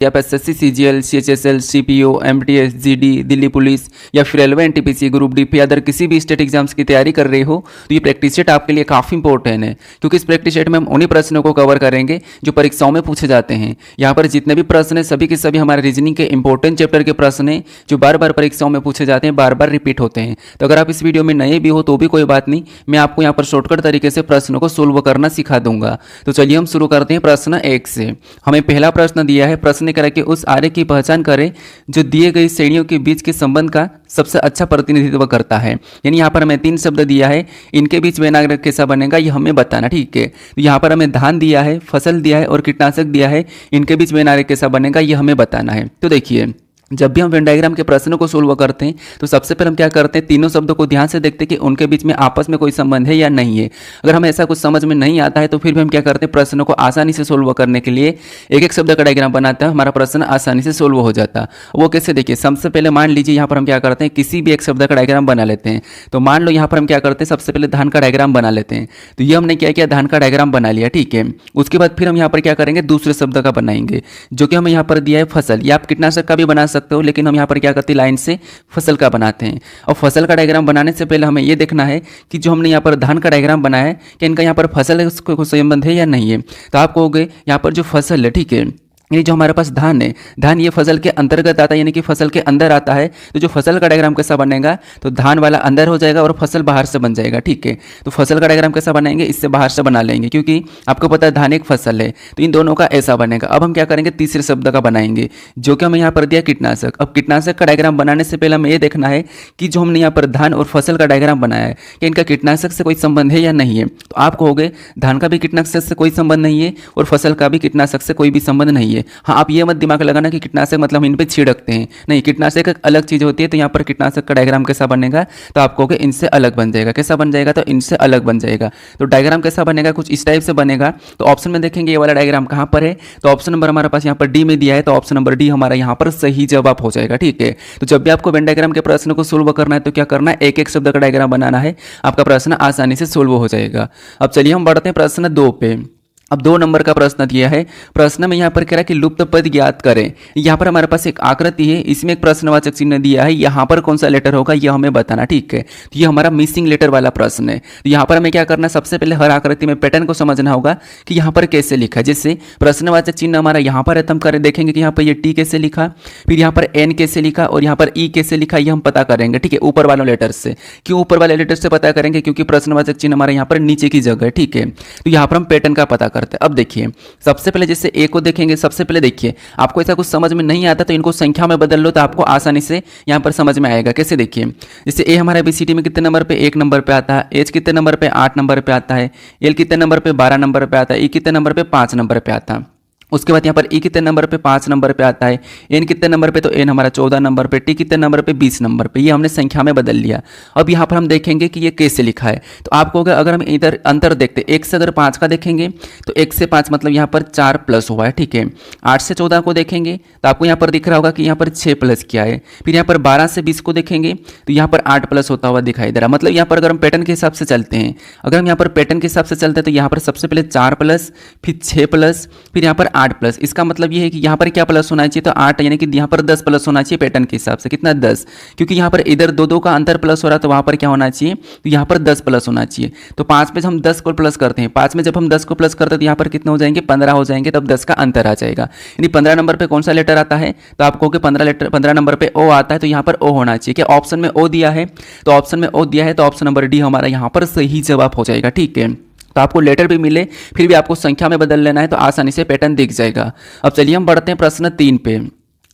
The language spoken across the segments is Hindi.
आप SSC, CGL, CHSL, CPO, MTS, GD, Delhi police या फिर railway, NTPC, group D, other किसी भी स्टेट एग्जाम्स की तैयारी कर रहे हो तो ये प्रैक्टिस सेट आपके लिए काफ़ी इंपॉर्टेंट है, क्योंकि इस प्रैक्टिस सेट में हम उन्हीं प्रश्नों को कवर करेंगे जो परीक्षाओं में पूछे जाते हैं। यहाँ पर जितने भी प्रश्न हैं सभी के सभी हमारे रीजनिंग के इंपॉर्टेंट चैप्टर के प्रश्न हैं जो बार बार परीक्षाओं में पूछे जाते हैं, बार बार रिपीट होते हैं। तो अगर आप इस वीडियो में नए भी हो तो भी कोई बात नहीं, मैं आपको यहाँ पर शॉर्टकट तरीके से प्रश्नों को सोल्व करना सिखा दूंगा। तो चलिए हम शुरू करते हैं प्रश्न 1 से। हमें पहला प्रश्न दिया है, प्रश्न करें कि उस आर्य की पहचान करें जो दिए गई श्रेणियों के बीच के संबंध का सबसे अच्छा प्रतिनिधित्व करता है। यानी यहाँ पर हमें 3 शब्द दिया है, इनके बीच वेनाग्र कैसा बनेगा ये हमें बताना, ठीक है। तो यहाँ पर हमें धान दिया है, फसल दिया है और कीटनाशक दिया है, इनके बीच वेनाग्र कैसा बनेगा ये हमें बताना है। तो देखिए, जब भी हम वेन डायग्राम के प्रश्नों को सोल्व करते हैं तो सबसे पहले हम क्या करते हैं, तीनों शब्दों को ध्यान से देखते हैं कि उनके बीच में आपस में कोई संबंध है या नहीं है। अगर हमें ऐसा कुछ समझ में नहीं आता है तो फिर भी हम क्या करते हैं, प्रश्नों को आसानी से सोल्व करने के लिए एक एक शब्द का डायग्राम बनाता है, हमारा प्रश्न आसानी से सोल्व हो जाता है। वो कैसे, देखिए, सबसे पहले मान लीजिए यहाँ पर हम क्या करते हैं, किसी भी एक शब्द का डायग्राम बना लेते हैं। तो मान लो यहाँ पर हम क्या करते हैं, सबसे पहले धान का डायग्राम बना लेते हैं। तो ये हमने क्या किया, धान का डायग्राम बना लिया, ठीक है। उसके बाद फिर हम यहाँ पर क्या करेंगे, दूसरे शब्द का बनाएंगे जो कि हमें यहाँ पर दिया है फसल। या आप कीटनाशक का भी बना सकते हो, लेकिन हम यहाँ पर क्या करते हैं, लाइन से फसल का बनाते हैं। और फसल का डायग्राम बनाने से पहले हमें यह देखना है कि जो हमने यहाँ पर धान का डायग्राम बनाया है कि इनका यहाँ पर फसल को संबंध है या नहीं है। तो आप कहोगे यहाँ पर जो फसल है, ठीक है, यानी जो हमारे पास धान है, धान ये फसल के अंतर्गत आता है, यानी कि फसल के अंदर आता है। तो जो फसल का डायग्राम कैसा बनेगा, तो धान वाला अंदर हो जाएगा और फसल बाहर से बन जाएगा, ठीक है। तो फसल का डायग्राम कैसा बनाएंगे, इससे बाहर से बना लेंगे, क्योंकि आपको पता है धान एक फसल है। तो इन दोनों का ऐसा बनेगा। अब हम क्या करेंगे, तीसरे शब्द का बनाएंगे जो कि हमें यहाँ पर दिया कीटनाशक। अब कीटनाशक का डायग्राम बनाने से पहले हमें ये देखना है कि जो हमने यहाँ पर धान और फसल का डायग्राम बनाया है कि इनका कीटनाशक से कोई संबंध है या नहीं है। तो आप कहोगे धान का भी कीटनाशक से कोई संबंध नहीं है और फसल का भी कीटनाशक से कोई भी संबंध नहीं है। हाँ, आप ये मत दिमाग लगाना कि कीटनाशक मतलब हम इन पे छिड़कते हैं, नहीं, कीटनाशक एक अलग चीज होती है। तो यहाँ पर कीटनाशक का डायग्राम कैसा बनेगा, तो आप कहोगे इनसे अलग बन जाएगा। कैसा बन जाएगा, तो इनसे अलग बन जाएगा। तो डायग्राम कैसा बनेगा, कुछ इस टाइप से बनेगा। तो ऑप्शन में देखेंगे ये वाला डायग्राम कहाँ पर है, तो ऑप्शन नंबर हमारे पास यहाँ पर डी में दिया है। तो ऑप्शन नंबर डी हमारा यहाँ पर सही जवाब हो जाएगा, ठीक है। तो जब भी आपको वेन डायग्राम के प्रश्न को सोल्व करना है तो क्या करना है, एक एक शब्द का डायग्राम बनाना है, आपका प्रश्न आसानी से सोल्व हो जाएगा। अब चलिए हम बढ़ते हैं प्रश्न 2 पे। अब 2 नंबर का प्रश्न दिया है। प्रश्न में यहाँ पर कह रहा है कि लुप्त पद ज्ञात करें। यहाँ पर हमारे पास एक आकृति है, इसमें एक प्रश्नवाचक चिन्ह दिया है, यहाँ पर कौन सा लेटर होगा यह हमें बताना, ठीक है। तो ये हमारा मिसिंग लेटर वाला प्रश्न है। तो यहाँ पर हमें क्या करना है, सबसे पहले हर आकृति में पैटर्न को समझना होगा कि यहाँ पर कैसे लिखा है। जैसे प्रश्नवाचक चिन्ह हमारा यहाँ पर है, तो हम करें देखेंगे कि यहाँ पर ये टी कैसे लिखा, फिर यहाँ पर एन कैसे लिखा और यहाँ पर ई कैसे लिखा, ये हम पता करेंगे, ठीक है, ऊपर वालों लेटर से। क्यों ऊपर वाले लेटर से पता करेंगे, क्योंकि प्रश्नवाचक चिन्ह हमारे यहाँ पर नीचे की जगह है, ठीक है। तो यहाँ पर हम पैटर्न का पता करते हैं। अब देखिए, सबसे पहले जैसे ए को देखेंगे, सबसे पहले देखिए आपको ऐसा कुछ समझ में नहीं आता तो इनको संख्या में बदल लो तो आपको आसानी से यहाँ पर समझ में आएगा। कैसे, देखिए, जैसे ए हमारे बीसीटी में कितने नंबर पे, 1 नंबर पे आता है, एच कितने नंबर पे, 8 नंबर पे आता है, एल कितने नंबर पे, 12 नंबर पे आता है, ई कितने नंबर पे, 5 नंबर पे आता है। उसके बाद यहाँ पर ई कितने नंबर पे, 5 नंबर पे आता है, एन कितने नंबर पे, तो एन हमारा 14 नंबर पे, टी कितने नंबर पे, 20 नंबर पे। ये हमने संख्या में बदल लिया। अब यहाँ पर हम देखेंगे कि ये कैसे लिखा है। तो आप कहोगे अगर हम इधर अंतर देखते, 1 से अगर 5 का देखेंगे तो 1 से 5 मतलब यहाँ पर 4 प्लस हुआ है, ठीक है। 8 से 14 को देखेंगे तो आपको यहाँ पर दिख रहा होगा कि यहाँ पर 6 प्लस किया है। फिर यहाँ पर 12 से 20 को देखेंगे तो यहाँ पर 8 प्लस होता हुआ दिखाई दे रहा है। मतलब यहाँ पर अगर हम पैटर्न के हिसाब से चलते हैं, अगर हम यहाँ पर पैटर्न के हिसाब से चलते हैं तो यहाँ पर सबसे पहले 4 प्लस, फिर 6 प्लस, फिर यहाँ पर 8 प्लस। इसका मतलब ये है कि यहाँ पर क्या प्लस होना चाहिए, तो 8, यानी कि यहाँ पर 10 प्लस होना चाहिए पैटर्न के हिसाब से। कितना, 10, क्योंकि यहाँ पर इधर 2 का अंतर प्लस हो रहा है तो वहाँ पर क्या होना चाहिए, तो यहाँ पर 10 प्लस होना चाहिए। तो 5 पे हम 10 को प्लस करते हैं, 5 में जब हम 10 को प्लस करते हैं तो यहाँ पर कितने हो जाएंगे, 15 हो जाएंगे, तब 10 का अंतर आ जाएगा। यानी 15 नंबर पर कौन सा लेटर आता है, तो आपको 15 नंबर पर ओ आता है, तो यहाँ पर ओ होना चाहिए। क्या ऑप्शन में ओ दिया है, तो ऑप्शन में ओ दिया है, तो ऑप्शन नंबर डी हमारा यहाँ पर सही जवाब हो जाएगा, ठीक है। तो आपको लेटर भी मिले फिर भी आपको संख्या में बदल लेना है तो आसानी से पैटर्न दिख जाएगा। अब चलिए हम बढ़ते हैं प्रश्न 3 पे।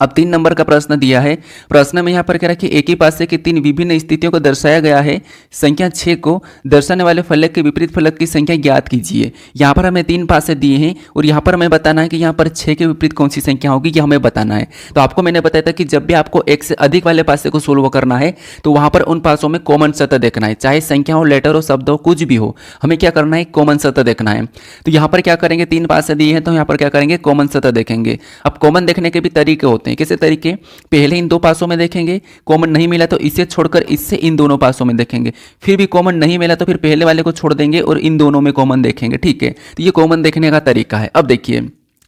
अब 3 नंबर का प्रश्न दिया है। प्रश्न में यहाँ पर कह रहा है कि एक ही पासे की 3 विभिन्न स्थितियों को दर्शाया गया है। संख्या 6 को दर्शाने वाले फलक के विपरीत फलक की संख्या ज्ञात कीजिए। यहाँ पर हमें 3 पासे दिए हैं और यहाँ पर हमें बताना है कि यहाँ पर 6 के विपरीत कौन सी संख्या होगी, ये हमें बताना है। तो आपको मैंने बताया था कि जब भी आपको 1 से अधिक वाले पासे को सोल्व करना है तो वहाँ पर उन पासों में कॉमन सतह देखना है, चाहे संख्या हो, लेटर हो, शब्द हो, कुछ भी हो, हमें क्या करना है, कॉमन सतह देखना है। तो यहाँ पर क्या करेंगे, 3 पासे दिए हैं तो यहाँ पर क्या करेंगे, कॉमन सतह देखेंगे। अब कॉमन देखने के भी तरीके होते हैं। कैसे तरीके, पहले इन 2 पासों में देखेंगे, कॉमन नहीं मिला तो इसे छोड़कर इससे इन दोनों पासों में देखेंगे, फिर भी कॉमन नहीं मिला तो फिर पहले वाले को छोड़ देंगे और इन दोनों में कॉमन देखेंगे, ठीक है। तो ये कॉमन देखने का तरीका है। अब देखिए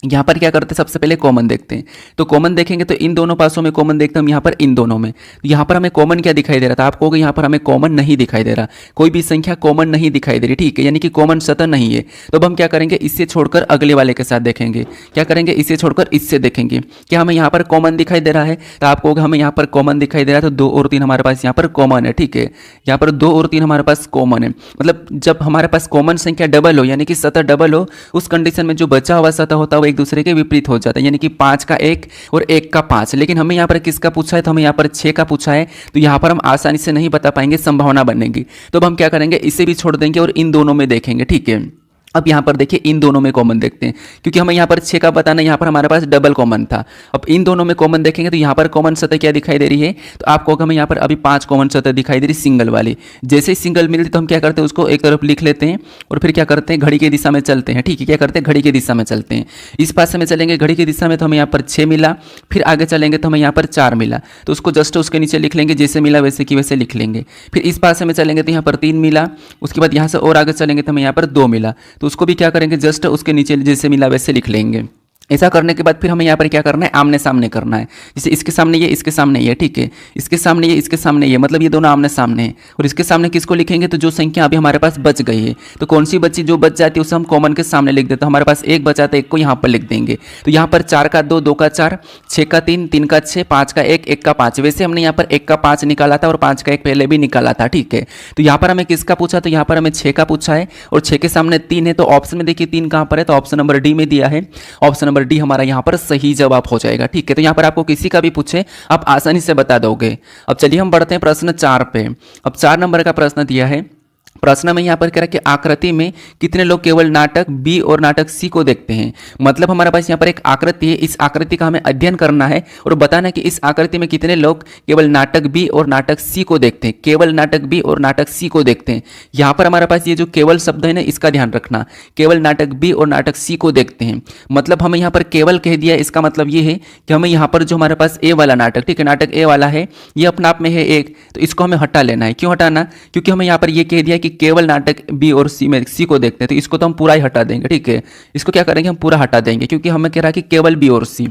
यहाँ पर क्या करते हैं, सबसे पहले कॉमन देखते हैं। तो कॉमन देखेंगे तो इन दोनों पासों में कॉमन देखते हैं हम, यहाँ पर इन दोनों में। तो यहाँ पर हमें कॉमन क्या दिखाई दे रहा था, आप कहोगे यहाँ पर हमें कॉमन नहीं दिखाई दे रहा, कोई भी संख्या कॉमन नहीं दिखाई दे रही, ठीक है, यानी कि कॉमन सतह नहीं है। तो अब हम क्या करेंगे, इससे छोड़कर अगले वाले के साथ देखेंगे। क्या करेंगे, इससे छोड़कर इससे देखेंगे, क्या हमें यहाँ पर कॉमन दिखाई दे रहा है। तो आप कहोगे हमें यहाँ पर कॉमन दिखाई दे रहा है, तो 2 और 3 हमारे पास यहाँ पर कॉमन है, ठीक है, यहाँ पर 2 और 3 हमारे पास कॉमन है। मतलब जब हमारे पास कॉमन संख्या डबल हो, यानी कि सतह डबल हो, उस कंडीशन में जो बचा हुआ सतह होता है वो एक दूसरे के विपरीत हो जाता है, यानी कि 5 का 1 और 1 का 5। लेकिन हमें यहाँ पर किसका पूछा है, तो हमें यहाँ पर 6 का पूछा है। तो यहाँ पर हम आसानी से नहीं बता पाएंगे, संभावना बनेगी। तो अब हम क्या करेंगे, इसे भी छोड़ देंगे और इन दोनों में देखेंगे, ठीक है। अब यहाँ पर देखिए इन दोनों में कॉमन देखते हैं, क्योंकि हमें यहाँ पर 6 का बताना, यहाँ पर हमारे पास डबल कॉमन था। अब इन दोनों में कॉमन देखेंगे तो यहाँ पर कॉमन सतह क्या दिखाई दे रही है, तो आपको हमें यहाँ पर अभी 5 कॉमन सतह दिखाई दे रही सिंगल वाली। जैसे ही सिंगल मिलती तो हम क्या करते हैं, उसको एक तरफ लिख लेते हैं और फिर क्या करते हैं, घड़ी की दिशा में चलते हैं, ठीक है। क्या करते हैं, घड़ी की दिशा में चलते हैं। इस पास में चलेंगे घड़ी की दिशा में तो हमें यहाँ पर 6 मिला, फिर आगे चलेंगे तो हमें यहाँ पर 4 मिला, तो उसको जस्ट उसके नीचे लिख लेंगे, जैसे मिला वैसे की वैसे लिख लेंगे। फिर इस पास में चलेंगे तो यहाँ पर 3 मिला, उसके बाद यहाँ से और आगे चलेंगे तो हमें यहाँ पर 2 मिला, तो उसको भी क्या करेंगे, जस्ट उसके नीचे जैसे मिला वैसे लिख लेंगे। ऐसा करने के बाद फिर हमें यहाँ पर क्या करना है, आमने सामने करना है। जैसे इसके सामने ये, इसके सामने ये, ठीक है, इसके सामने ये, इसके सामने ये, मतलब ये दोनों आमने सामने हैं। और इसके सामने किसको लिखेंगे, तो जो संख्या अभी हमारे पास बच गई है, तो कौन सी बची, जो बच जाती है उसे हम कॉमन के सामने लिख देते हैं। हमारे पास 1 बचा था, 1 को यहाँ पर लिख देंगे। तो यहाँ पर 4 का 2, 2 का 4, 6 का 3, 3 का 6, 5 का 1, 1 का 5। वैसे हमने यहाँ पर 1 का 5 निकाला था और 5 का 1 पहले भी निकाला था, ठीक है। तो यहाँ पर हमें किसका पूछा, तो यहाँ पर हमें 6 का पूछा है और 6 के सामने 3 है। तो ऑप्शन में देखिए 3 कहाँ पर है, तो ऑप्शन नंबर डी में दिया है। ऑप्शन नंबर डी हमारा यहाँ पर सही जवाब हो जाएगा, ठीक है। तो यहाँ पर आपको किसी का भी पूछे आप आसानी से बता दोगे। अब चलिए हम बढ़ते हैं प्रश्न 4 पे। अब 4 नंबर का प्रश्न दिया है। प्रश्न में यहाँ पर कह रहा है कि आकृति में कितने लोग केवल नाटक बी और नाटक सी को देखते हैं। मतलब हमारे पास यहाँ पर एक आकृति है, इस आकृति का हमें अध्ययन करना है और बताना है कि इस आकृति में कितने लोग केवल नाटक बी और नाटक सी को देखते हैं। केवल नाटक बी और नाटक सी को देखते हैं। यहाँ पर हमारे पास ये जो केवल शब्द है ना, इसका ध्यान रखना, केवल नाटक बी और नाटक सी को देखते हैं। मतलब हमें यहाँ पर केवल कह दिया, इसका मतलब ये है कि हमें यहाँ पर जो हमारे पास ए वाला नाटक, ठीक है, नाटक ए वाला है, ये अपने आप में है एक, तो इसको हमें हटा लेना है। क्यों हटाना, क्योंकि हमें यहाँ पर ये कह दिया कि केवल नाटक बी और सी में सी को देखते हैं, तो इसको तो हम पूरा ही हटा देंगे, ठीक है। इसको क्या करेंगे, हम पूरा हटा देंगे, क्योंकि हमें कह रहा है कि केवल बी और सी।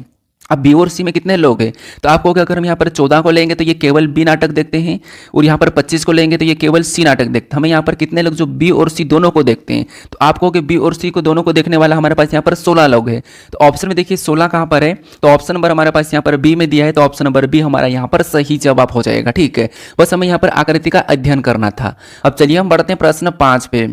अब बी और सी में कितने लोग हैं, तो आपको अगर हम यहाँ पर 14 को लेंगे तो ये केवल बी नाटक देखते हैं, और यहाँ पर 25 को लेंगे तो ये केवल सी नाटक देखते हैं। हमें यहाँ पर कितने लोग जो बी और सी दोनों को देखते हैं, तो आपको कि बी और सी को दोनों को देखने वाला हमारे पास यहाँ पर 16 लोग हैं। तो ऑप्शन में देखिए 16 कहाँ पर है, तो ऑप्शन नंबर हमारे पास यहाँ पर बी में दिया है, तो ऑप्शन नंबर बी हमारा यहाँ पर सही जवाब हो जाएगा, ठीक है। बस हमें यहाँ पर आकृति का अध्ययन करना था। अब चलिए हम बढ़ते हैं प्रश्न 5 पे।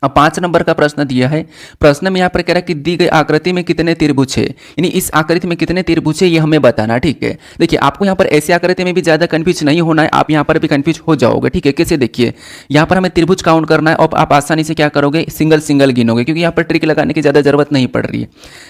अब 5 नंबर का प्रश्न दिया है। प्रश्न में यहाँ पर कह रहा है कि दी गई आकृति में कितने त्रिभुज है, यानी इस आकृति में कितने त्रिभुज है ये हमें बताना, ठीक है। देखिए आपको यहाँ पर ऐसी आकृति में भी ज़्यादा कंफ्यूज नहीं होना है, आप यहाँ पर भी कंफ्यूज हो जाओगे, ठीक है। कैसे, देखिए यहाँ पर हमें त्रिभुज काउंट करना है और आप आसानी से क्या करोगे, सिंगल सिंगल गिनोगे, क्योंकि यहाँ पर ट्रिक लगाने की ज़्यादा जरूरत नहीं पड़ रही है।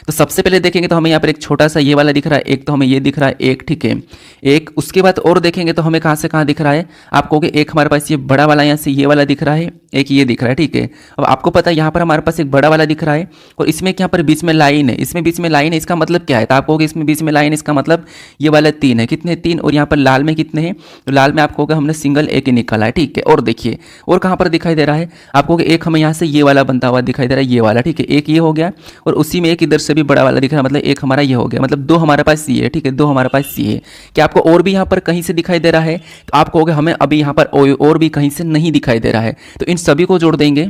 तो सबसे पहले देखेंगे तो हमें यहाँ पर एक छोटा सा ये वाला दिख रहा है, एक तो हमें ये दिख रहा है एक, ठीक है, एक। उसके बाद और देखेंगे तो हमें कहाँ से कहाँ दिख रहा है, आप कहोगे एक हमारे पास ये बड़ा वाला यहाँ से ये वाला दिख रहा है, एक ये दिख रहा है, ठीक है। अब आपको पता है यहाँ पर हमारे पास एक बड़ा वाला दिख रहा है और इसमें यहाँ पर बीच में लाइन है, इसमें बीच में लाइन है, इसका मतलब क्या है, तो आप कहोगे इसमें बीच में लाइन, इसका मतलब ये वाला 3 है, कितने 3, और यहाँ पर लाल में कितने हैं, तो लाल में आप कहोगे हमने सिंगल एक ही निकाला है, ठीक है। और देखिए और कहाँ पर दिखाई दे रहा है, आप कहोगे एक हमें यहाँ से ये वाला बनता हुआ दिखाई दे रहा है, ये वाला, ठीक है, एक ये हो गया, और उसी में एक इधर से भी बड़ा वाला दिख रहा है, मतलब एक हमारा ये हो गया, मतलब 2 हमारे पास ये है, ठीक है, 2 हमारे पास ये है। क्या आपको और भी यहाँ पर कहीं से दिखाई दे रहा है, तो आप कहोगे हमें अभी यहाँ पर और भी कहीं से नहीं दिखाई दे रहा है। तो इन सभी को जोड़ देंगे,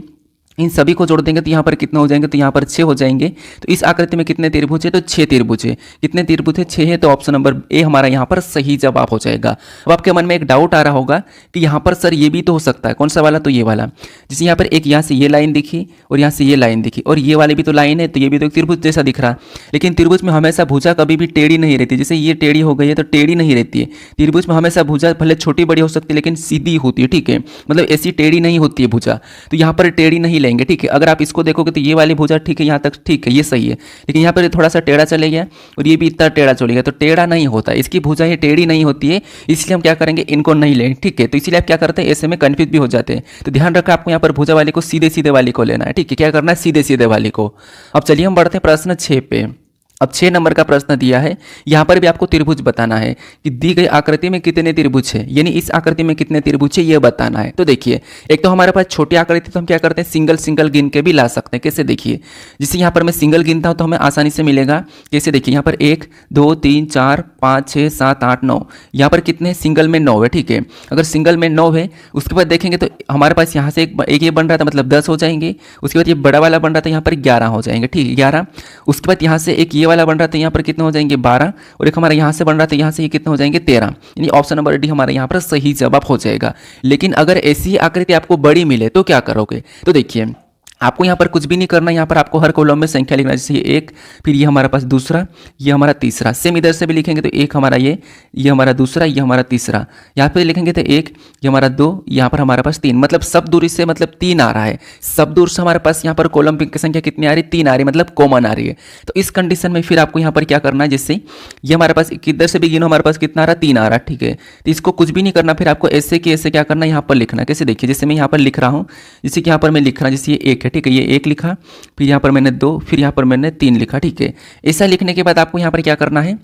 इन सभी को जोड़ देंगे तो यहाँ पर कितने हो जाएंगे, तो यहाँ पर 6 हो जाएंगे। तो इस आकृति में कितने त्रिभुज है, तो 6 त्रिभुज है। कितने त्रिभुज है, 6 है, तो ऑप्शन नंबर ए हमारा यहाँ पर सही जवाब हो जाएगा। अब आपके मन में एक डाउट आ रहा होगा कि यहाँ पर सर ये भी तो हो सकता है, कौन सा वाला, तो ये वाला, जैसे यहाँ पर एक यहाँ से ये लाइन दिखी और यहाँ से ये लाइन दिखी और ये वाली भी तो लाइन है, तो ये भी तो एक त्रिभुज जैसा दिख रहा। लेकिन त्रिभुज में हमेशा भुजा कभी भी टेढ़ी नहीं रहती, जैसे ये टेढ़ी हो गई है तो टेढ़ी नहीं रहती है। त्रिभुज में हमेशा भुजा भले छोटी बड़ी हो सकती है लेकिन सीधी होती है, ठीक है, मतलब ऐसी टेढ़ी नहीं होती है भुजा। तो यहाँ पर टेढ़ी नहीं लेंगे, ठीक है। अगर आप इसको देखोगे तो ये वाली भुजा ठीक है, यहाँ तक ठीक है, ये सही है, लेकिन यहाँ पर थोड़ा सा टेढ़ा चले गया और ये भी इतना टेढ़ा चले गया, तो टेढ़ा नहीं होता, इसकी भुजा ये टेढ़ी नहीं होती है, इसलिए हम क्या करेंगे, इनको नहीं लेंगे, ठीक है। तो इसलिए आप क्या करते हैं, ऐसे में कंफ्यूज भी हो जाते हैं। तो ध्यान रखा आपको यहाँ पर भुजा वाली को सीधे सीधे वाली को लेना है, ठीक है, क्या करना है, सीधे सीधे वाली को। अब चलिए हम बढ़ते हैं प्रश्न 6 पे। अब 6 नंबर का प्रश्न दिया है, यहाँ पर भी आपको त्रिभुज बताना है कि दी गई आकृति में कितने त्रिभुज है, यानी इस आकृति में कितने त्रिभुज है ये बताना है। तो देखिए, एक तो हमारे पास छोटी आकृति तो हम क्या करते हैं सिंगल सिंगल गिन के भी ला सकते हैं। कैसे देखिए, जिससे यहाँ पर मैं सिंगल गिनता हूँ तो हमें आसानी से मिलेगा। कैसे देखिए, यहाँ पर 1 2 3 4 5 6 7 8 9, यहाँ पर कितने सिंगल में 9 है। ठीक है, अगर सिंगल में 9 है उसके बाद देखेंगे तो हमारे पास यहाँ से एक ये बन रहा था मतलब 10 हो जाएंगे। उसके बाद ये बड़ा वाला बन रहा था यहाँ पर 11 हो जाएंगे। ठीक है, 11। उसके बाद यहाँ से एक ये वाला बन रहा था यहाँ पर कितने हो जाएंगे 12, और एक हमारा यहाँ से बन रहा था यहाँ से ये कितने हो जाएंगे 13। यानी ऑप्शन नंबर डी हमारा यहाँ पर सही जवाब हो जाएगा। लेकिन अगर ऐसी आकृति आपको बड़ी मिले तो क्या करोगे? तो देखिए, आपको यहाँ पर कुछ भी नहीं करना, यहाँ पर आपको हर कॉलम में संख्या लिखना है। जैसे ये 1, फिर ये हमारा पास दूसरा, ये हमारा तीसरा। सेम इधर से भी लिखेंगे तो 1 हमारा ये हमारा दूसरा, ये हमारा तीसरा। यहाँ पे लिखेंगे तो 1, ये हमारा 2, यहाँ पर हमारे पास 3। मतलब सब दूरी से मतलब 3 आ रहा है। सब दूर से हमारे पास यहाँ पर कॉलम की संख्या कितनी आ रही है? 3 आ रही है, मतलब कॉमन आ रही है। तो इस कंडीशन में फिर आपको यहाँ पर क्या करना है, जैसे ये हमारे पास किधर से भी गिनो हमारे पास कितना आ रहा है? 3 आ रहा है। ठीक है, तो इसको कुछ भी नहीं करना, फिर आपको ऐसे कि ऐसे क्या करना है यहाँ पर लिखना। कैसे देखिए, जैसे मैं यहाँ पर लिख रहा हूँ, जैसे कि यहाँ पर मैं लिख रहा हूँ, जैसे ये 1 है। ठीक है, ये 1 लिखा, फिर यहाँ पर मैंने 2, फिर यहाँ पर मैंने 3 लिखा। ठीक है, ऐसा लिखने के बाद आपको यहाँ पर क्या करना है?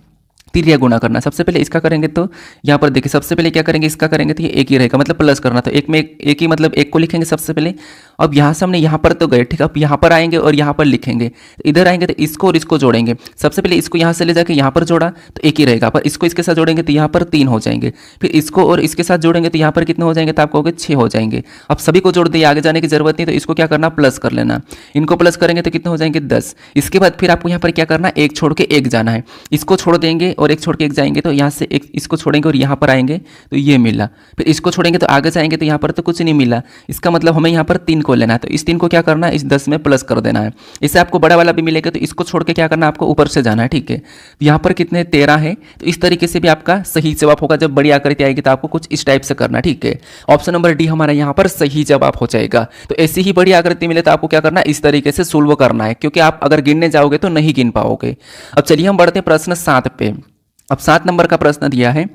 तिरिया गुणा करना। सबसे पहले इसका करेंगे तो यहाँ पर देखिए, सबसे पहले क्या करेंगे, इसका करेंगे तो ये 1 ही रहेगा, मतलब प्लस करना। तो एक में एक ही मतलब 1 को लिखेंगे सबसे पहले। अब यहाँ से हमने यहाँ पर तो गए, ठीक है, अब यहाँ पर आएंगे और यहाँ पर लिखेंगे। तो इधर आएंगे तो इसको और इसको जोड़ेंगे। सबसे पहले इसको यहाँ से ले जाकर यहाँ पर जोड़ा तो 1 ही रहेगा, पर इसको इसके साथ जोड़ेंगे तो यहाँ पर 3 हो जाएंगे। फिर इसको और इसके साथ जोड़ेंगे तो यहाँ पर कितने हो जाएंगे? तो आपको 6 हो जाएंगे। अब सभी को जोड़ दिए, आगे जाने की जरूरत नहीं। तो इसको क्या करना? प्लस कर लेना। इनको प्लस करेंगे तो कितने हो जाएंगे? 10। इसके बाद फिर आपको यहाँ पर क्या करना? एक छोड़ के एक जाना है। इसको छोड़ देंगे और एक छोड़ के एक जाएंगे, तो यहाँ से एक इसको छोड़ेंगे और यहाँ पर आएंगे तो ये मिला। फिर इसको छोड़ेंगे तो आगे जाएंगे तो यहाँ पर तो कुछ नहीं मिला। इसका मतलब हमें यहाँ पर 3 को लेना है, तो इस 3 को क्या करना है? इस 10 में प्लस कर देना है। इससे आपको बड़ा वाला भी मिलेगा, तो इसको छोड़ के क्या करना है? आपको ऊपर से जाना है। ठीक है, तो यहाँ पर कितने 13 है। तो इस तरीके से भी आपका सही जवाब होगा। जब बड़ी आकृति आएगी तो आपको कुछ इस टाइप से करना है। ठीक है, ऑप्शन नंबर डी हमारा यहाँ पर सही जवाब हो जाएगा। तो ऐसी ही बड़ी आकृति मिले तो आपको क्या करना है? इस तरीके से सोल्व करना है, क्योंकि आप अगर गिनने जाओगे तो नहीं गिन पाओगे। अब चलिए हम बढ़ते हैं प्रश्न 7 पे। अब 7 नंबर का प्रश्न दिया है।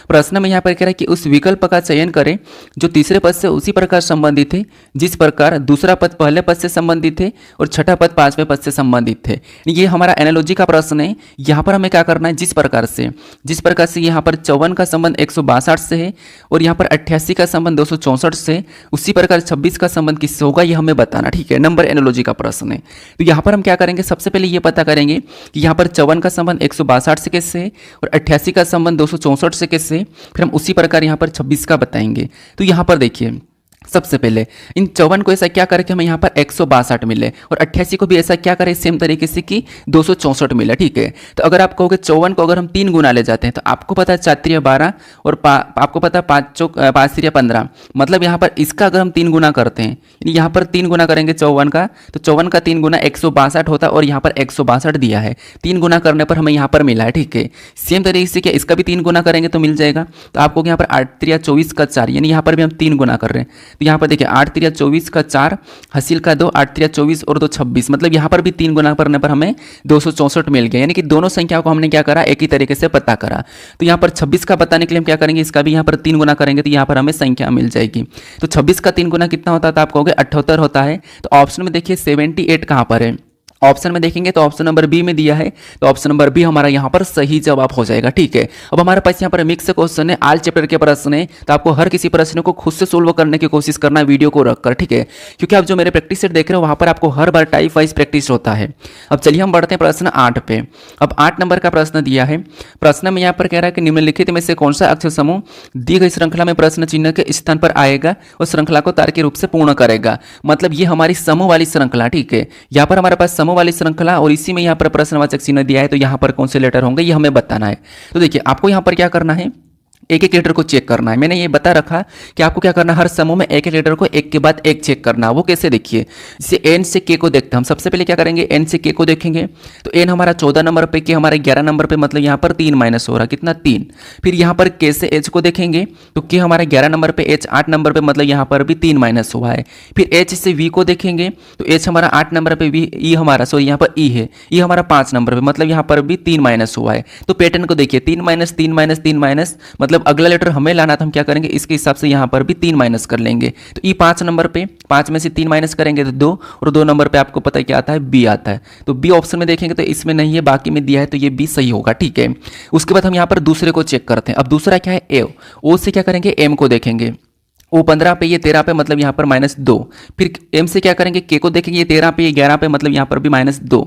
प्रश्न में यहाँ पर कह रहा है कि उस विकल्प का चयन करें जो तीसरे पद से उसी प्रकार संबंधित है जिस प्रकार दूसरा पद पहले पद से संबंधित है और छठा पद 5वें पद से संबंधित है। ये हमारा एनालॉजी का प्रश्न है। यहाँ पर हमें क्या करना है? जिस प्रकार से यहाँ पर 54 का संबंध 162 से है और यहाँ पर 88 का संबंध 264 से, उसी प्रकार 26 का संबंध किससे होगा ये हमें बताना। ठीक है, नंबर एनालॉजी का प्रश्न है। तो यहाँ पर हम क्या करेंगे? सबसे पहले ये पता करेंगे कि यहाँ पर 54 का संबंध 162 से किससे है और 88 का संबंध 264 से किससे। फिर हम उसी प्रकार यहाँ पर 26 का बताएंगे। तो यहाँ पर देखिए, सबसे पहले इन 54 को ऐसा क्या करे कि हमें यहाँ पर 162 मिले और 88 को भी ऐसा क्या करें सेम तरीके से कि 264 मिले। ठीक है, तो अगर आप कहोगे 54 को अगर हम 3 गुना ले जाते हैं तो आपको पता है 4 3 12 और आपको पता है 5 3 15, मतलब यहाँ पर इसका अगर हम 3 गुना करते हैं, यहाँ पर 3 गुना करेंगे 54 का, तो 54 का 3 गुना 162 होता है और यहाँ पर 162 दिया है। 3 गुना करने पर हमें यहाँ पर मिला है। ठीक है, सेम तरीके से क्या इसका भी 3 गुना करेंगे तो मिल जाएगा। तो आपको यहाँ पर 8 3 24 का 4, यानी यहाँ पर भी हम 3 गुना कर रहे हैं। तो यहाँ पर देखिए 8 3 24 का 4, हासिल का 2, 8 3 24 और 2 26, मतलब यहाँ पर भी 3 गुना करने पर हमें 264 मिल गया। यानी कि दोनों संख्याओं को हमने क्या करा? एक ही तरीके से पता करा। तो यहाँ पर 26 का बताने के लिए हम क्या करेंगे? इसका भी यहाँ पर 3 गुना करेंगे तो यहाँ पर हमें संख्या मिल जाएगी। तो 26 का 3 गुना कितना होता है? तो आप कहोगे 78 होता है। तो ऑप्शन में देखिए 78 कहाँ पर है? ऑप्शन में देखेंगे तो ऑप्शन नंबर बी में दिया है, तो ऑप्शन नंबर बी हमारा यहाँ पर सही जवाब हो जाएगा। ठीक है, अब हमारे पास यहाँ पर मिक्स क्वेश्चन है, आल चैप्टर के प्रश्न है, तो आपको हर किसी प्रश्न को खुद से सोल्व करने की कोशिश करना है वीडियो को रखकर। ठीक है, क्योंकि आप जो मेरे प्रैक्टिस सेट देख रहे हो वहाँ पर आपको हर बार टाइप वाइज प्रैक्टिस होता है। अब चलिए हम बढ़ते हैं प्रश्न 8 पे। अब 8 नंबर का प्रश्न दिया है। प्रश्न में यहाँ पर कह रहा है कि निम्नलिखित में से कौन सा अक्षर समूह दी गई श्रृंखला में प्रश्न चिन्ह के स्थान पर आएगा और श्रृंखला को तार्किक रूप से पूर्ण करेगा। मतलब ये हमारी समूह वाली श्रृंखला। ठीक है, यहाँ पर हमारे पास समूह वाली श्रृंखला और इसी में यहाँ पर प्रश्नवाचक चिन्ह दिया है, तो यहाँ पर कौन से लेटर होंगे ये हमें बताना है। तो देखिए आपको यहाँ पर क्या करना है? एक एक लेटर को चेक करना है। मैंने ये बता रखा कि आपको क्या करना है, हर समूह में एक एक लेटर को एक के बाद एक चेक करना है। वो कैसे? देखिए, जैसे एन से के को देखते हैं हम। सबसे पहले क्या करेंगे? एन से के को देखेंगे तो एन हमारा 14 नंबर पे, के हमारे 11 नंबर पे, मतलब यहाँ पर 3 माइनस हो रहा, कितना 3। फिर यहाँ पर के से एच को देखेंगे तो के हमारा 11 नंबर पे, एच 8 नंबर पे, मतलब यहाँ पर भी 3 माइनस हुआ है। फिर एच से वी को देखेंगे तो एच हमारा 8 नंबर पे, वी ई हमारा यहाँ पर ई है, ई हमारा 5 नंबर पे, मतलब यहाँ पर भी 3 माइनस हुआ है। तो पैटर्न को देखिए 3 माइनस 3 माइनस 3 माइनस, मतलब मतलब अगला लेटर हमें लाना था, हम क्या करेंगे इसके हिसाब से यहाँ पर भी 3 माइनस कर लेंगे। तो ई 5 नंबर पे 5 में से 3 माइनस करेंगे तो 2, और 2 नंबर पे आपको पता है क्या आता है, बी आता है। तो बी ऑप्शन में देखेंगे तो इसमें नहीं है, बाकी में दिया है, तो ये बी सही होगा। ठीक है, उसके बाद हम यहाँ पर दूसरे को चेक करते हैं। अब दूसरा क्या है, ए। ओ से क्या करेंगे, एम को देखेंगे। ओ 15 पे, ये 13 पे, मतलब यहाँ पर -2। फिर एम से क्या करेंगे, के को देखेंगे, ये 13 पे, ये 11 पे, मतलब यहाँ पर भी -2।